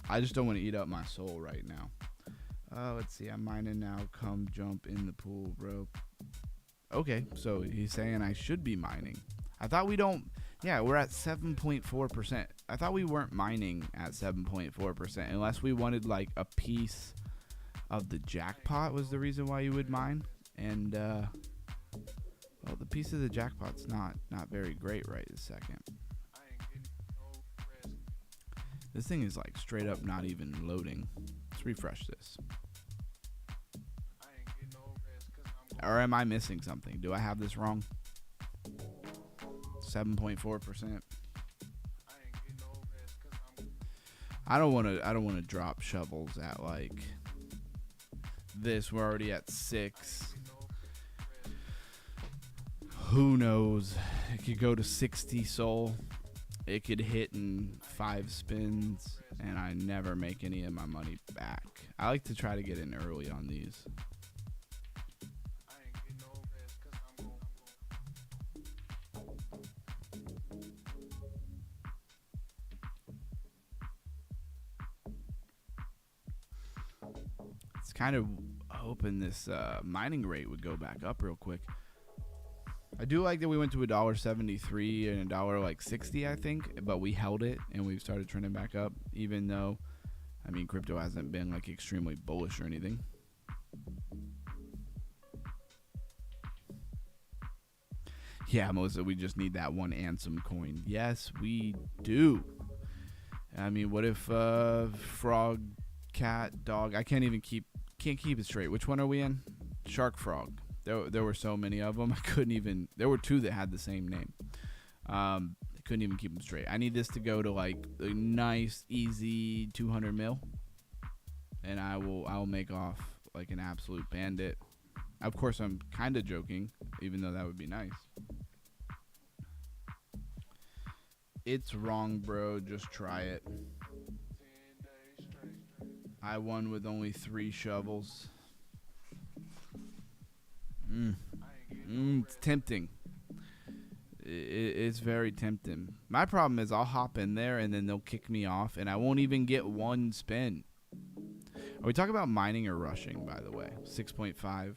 Speaker 1: I just don't want to eat up my soul right now. Let's see. I'm mining now. Come jump in the pool, bro. Okay, so he's saying I should be mining. I thought we don't. Yeah, we're at 7.4%. I thought we weren't mining at 7.4% unless we wanted like a piece of the jackpot was the reason why you would mine. And well, the piece of the jackpot's not very great right this second. This thing is like straight up not even loading. Let's refresh this. Or am I missing something? Do I have this wrong? 7.4%. I don't want to drop shovels at like this. We're already at 6. Who knows? It could go to 60 soul. It could hit in 5 spins, and I never make any of my money back. I like to try to get in early on these. It's kind of hoping this mining rate would go back up real quick. I do like that we went to $1.73 and $1.60, I think, but we held it and we've started trending back up, even though, I mean, crypto hasn't been like extremely bullish or anything. Yeah, Melissa, we just need that one Ansem coin. Yes, we do. I mean, what if frog, cat, dog? I can't keep it straight. Which one are we in? Shark, frog. There were so many of them. I couldn't even. There were 2 that had the same name. I couldn't even keep them straight. I need this to go to like a nice, easy 200 mil, and I'll make off like an absolute bandit. Of course, I'm kind of joking, even though that would be nice. It's wrong, bro. Just try it. I won with only 3 shovels. It's tempting. It's very tempting. My problem is I'll hop in there and then they'll kick me off and I won't even get 1 spin. Are we talking about mining or rushing, by the way? 6.5.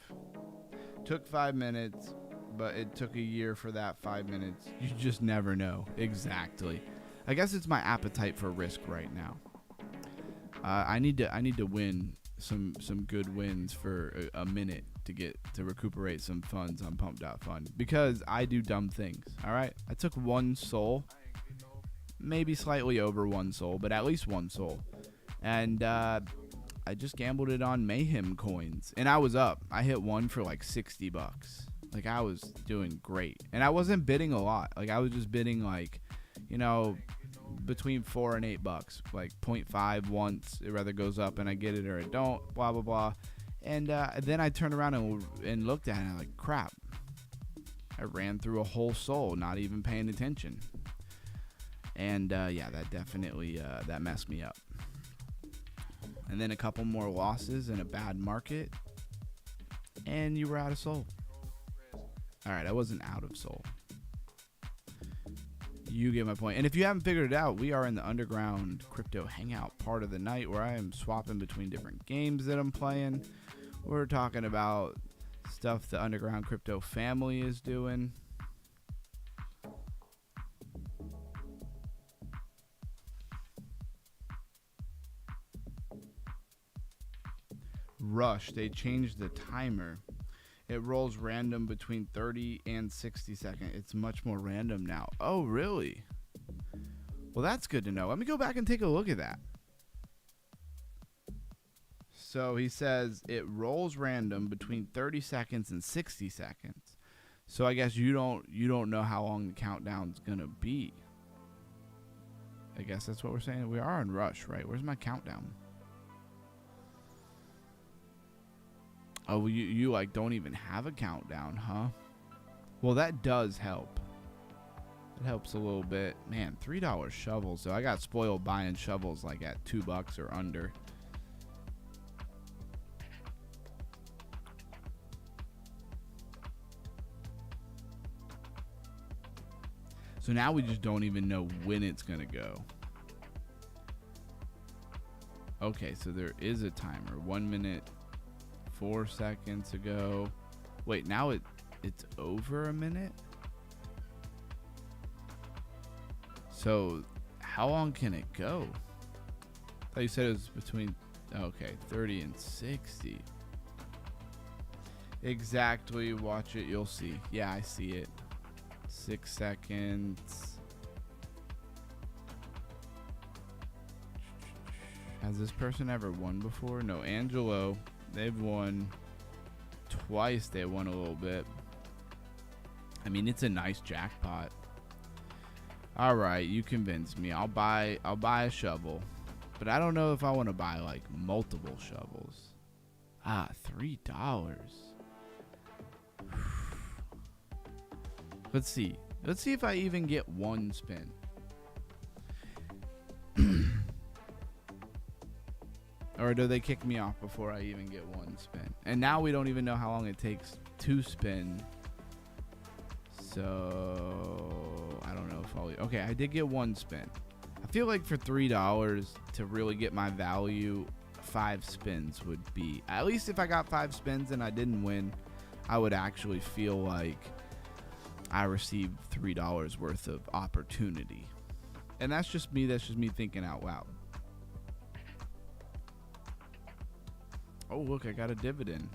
Speaker 1: Took 5 minutes, but it took a year for that 5 minutes. You just never know. Exactly. I guess it's my appetite for risk right now. I need to win some good wins for a minute to recuperate some funds on Pump.Fund because I do dumb things. All right, I took 1 soul, maybe slightly over 1 soul, but at least 1 soul, and I just gambled it on Mayhem coins, and I was up. I hit 1 for like $60. Like I was doing great, and I wasn't bidding a lot. Like I was just bidding like, you know, between $4 and $8, like 0.5 once. It rather goes up and I get it or it don't. Blah blah blah. And then I turned around and looked at it and I'm like, crap. I ran through a whole soul, not even paying attention. And yeah, that definitely that messed me up. And then a couple more losses in a bad market, and you were out of soul. All right, I wasn't out of soul. You get my point. And if you haven't figured it out, we are in the underground crypto hangout part of the night where I am swapping between different games that I'm playing. We're talking about stuff the underground crypto family is doing. Rush, they changed the timer. It rolls random between 30 and 60 seconds. It's much more random now. Oh, really? Well, that's good to know. Let me go back and take a look at that. So he says it rolls random between 30 seconds and 60 seconds. So I guess you don't know how long the countdown's gonna be. I guess that's what we're saying. We are on Rush, right? Where's my countdown? Oh, you like don't even have a countdown, huh? Well, that does help. It helps a little bit. Man, $3 shovels. So I got spoiled buying shovels like at $2 or under. So now we just don't even know when it's gonna go. Okay, so there is a timer. 1 minute, 4 seconds ago. Wait, now it's over a minute? So how long can it go? I thought you said it was between, okay, 30 and 60. Exactly, watch it, you'll see. Yeah, I see it. 6 seconds. Has this person ever won before? No, Angelo, they've won twice. They won a little bit. I mean, it's a nice jackpot. All right, you convinced me. I'll buy a shovel, but I don't know if I want to buy like multiple shovels. Ah, $3. Let's see if I even get one spin. Or do they kick me off before I even get one spin? And now we don't even know how long it takes to spin. So I don't know if I'll. Okay, I did get one spin. I feel like for $3 to really get my value, 5 spins would be. At least if I got 5 spins and I didn't win, I would actually feel like I received $3 worth of opportunity. And that's just me thinking out loud. Oh, look, I got a dividend.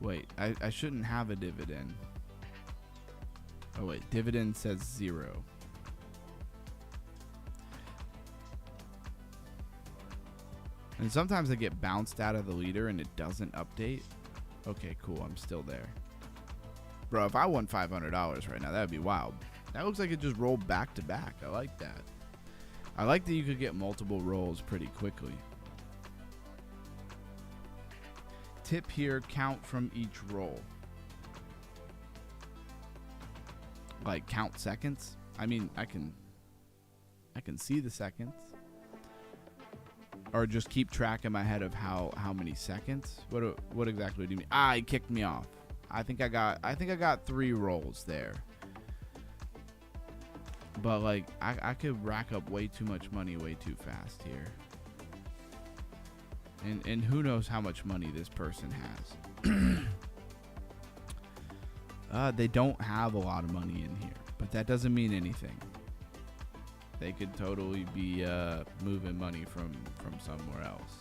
Speaker 1: Wait, I shouldn't have a dividend. Oh, wait, dividend says 0. And sometimes I get bounced out of the leader and it doesn't update. Okay, cool, I'm still there. Bro, if I won $500 right now, that would be wild. That looks like it just rolled back to back. I like that. I like that you could get multiple rolls pretty quickly. Tip here, count from each roll. Like count seconds. I mean, I can see the seconds. Or just keep track in my head of how many seconds. What exactly do you mean? Ah, he kicked me off. I think I got 3 rolls there. But like I could rack up way too much money way too fast here. And who knows how much money this person has. They don't have a lot of money in here, but that doesn't mean anything. They could totally be moving money from somewhere else.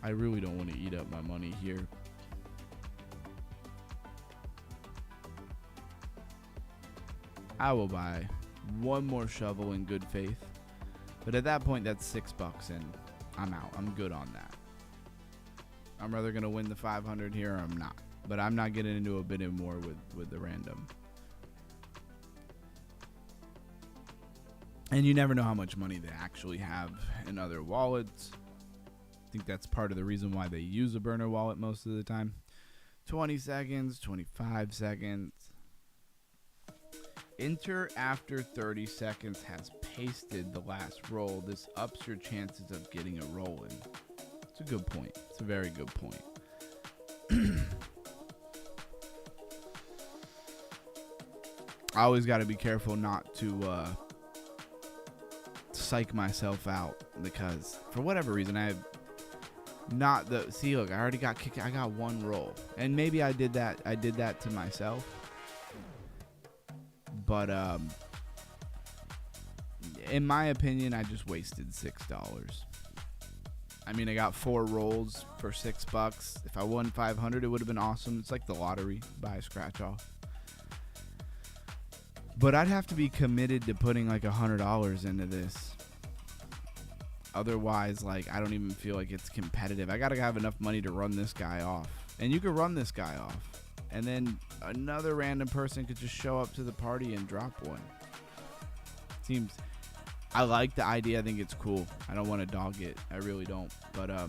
Speaker 1: I really don't want to eat up my money here. I will buy one more shovel in good faith. But at that point, that's $6 and I'm out. I'm good on that. I'm rather going to win the 500 here or I'm not. But I'm not getting into a bidding war with the random. And you never know how much money they actually have in other wallets. I think that's part of the reason why they use a burner wallet most of the time. 20 seconds, 25 seconds. Enter after 30 seconds has pasted the last roll. This ups your chances of getting a roll in. It's a good point. It's a very good point. I always got to be careful not to psych myself out, because for whatever reason I have not the see. Look, I already got kicked. I got one roll, and maybe I did that to myself. But in my opinion, I just wasted $6. I mean, I got 4 rolls for $6. If I won 500, it would have been awesome. It's like the lottery, buy a scratch off. But I'd have to be committed to putting like $100 into this. Otherwise, like, I don't even feel like it's competitive. I gotta have enough money to run this guy off, and you could run this guy off. And then another random person could just show up to the party and drop one. I like the idea. I think it's cool. I don't want to dog it. I really don't. But I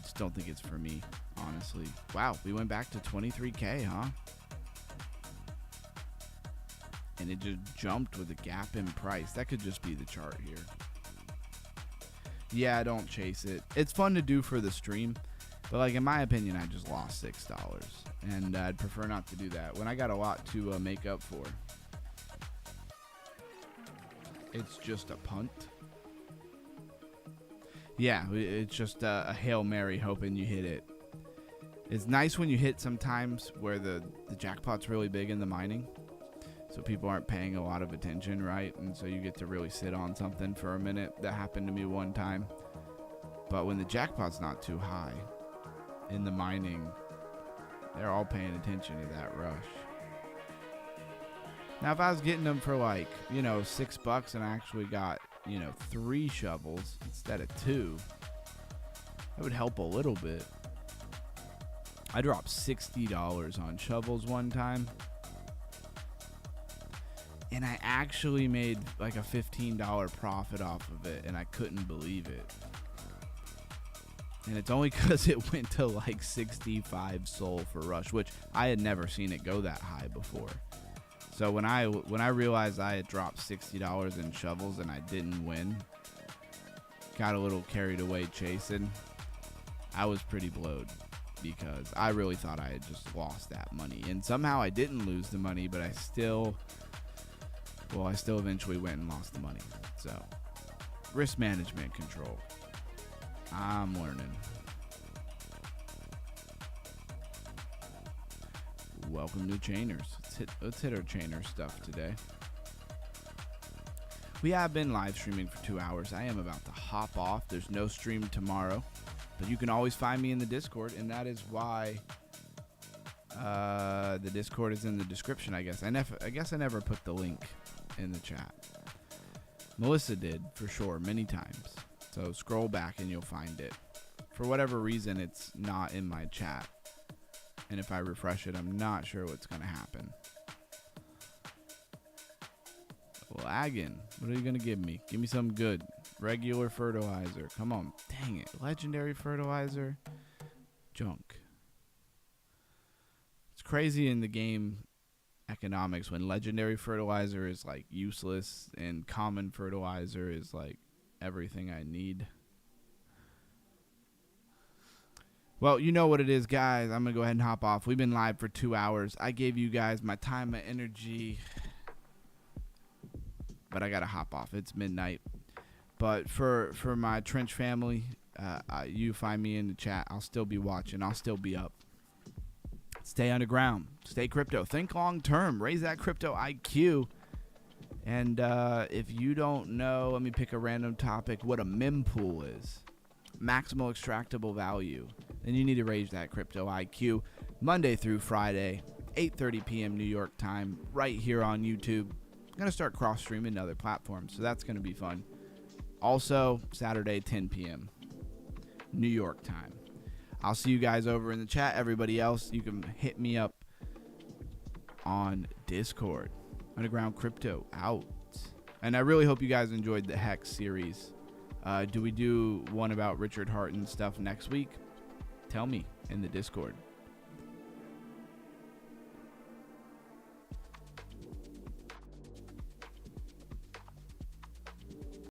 Speaker 1: just don't think it's for me, honestly. Wow, we went back to 23K, huh? And it just jumped with a gap in price. That could just be the chart here. Yeah, don't chase it. It's fun to do for the stream. But, like, in my opinion, I just lost $6. And I'd prefer not to do that when I got a lot to make up for. It's just a punt. Yeah, it's just a Hail Mary hoping you hit it. It's nice when you hit sometimes where the jackpot's really big in the mining. So people aren't paying a lot of attention, right? And so you get to really sit on something for a minute. That happened to me one time. But when the jackpot's not too high in the mining, they're all paying attention to that rush. Now, if I was getting them for like, you know, $6 and I actually got, you know, 3 shovels instead of 2, that would help a little bit. I dropped $60 on shovels one time. And I actually made like a $15 profit off of it, and I couldn't believe it. And it's only because it went to like 65 SOL for rush, which I had never seen it go that high before. So when I realized I had dropped $60 in shovels and I didn't win, got a little carried away chasing, I was pretty blowed because I really thought I had just lost that money. And somehow I didn't lose the money, but I still eventually went and lost the money. So, risk management control. I'm learning. Welcome to Chainers. Let's hit our Chainer stuff today. We have been live streaming for 2 hours. I am about to hop off. There's no stream tomorrow, but you can always find me in the Discord, and that is why the Discord is in the description, I guess. I guess I never put the link in the chat. Melissa did, for sure, many times. So scroll back and you'll find it. For whatever reason, it's not in my chat. And if I refresh it, I'm not sure what's going to happen. Lagging. What are you going to give me? Give me some good. Regular fertilizer. Come on. Dang it. Legendary fertilizer. Junk. It's crazy in the game economics when legendary fertilizer is like useless and common fertilizer is like everything I need. Well, you know what it is, guys. I'm going to go ahead and hop off. We've been live for 2 hours. I gave you guys my time, my energy, but I got to hop off. It's midnight. But for my Trench family, you find me in the chat. I'll still be watching. I'll still be up. Stay underground. Stay crypto. Think long term. Raise that crypto IQ. And if you don't know, let me pick a random topic, what a mem pool is. Maximal extractable value. Then you need to raise that crypto IQ Monday through Friday, 8:30 p.m. New York time, right here on YouTube. I'm going to start cross-streaming to other platforms, so that's going to be fun. Also, Saturday, 10 p.m. New York time. I'll see you guys over in the chat. Everybody else, you can hit me up on Discord. Underground Crypto out. And I really hope you guys enjoyed the HEX series. Do we do one about Richard Hart and stuff next week? Tell me in the Discord.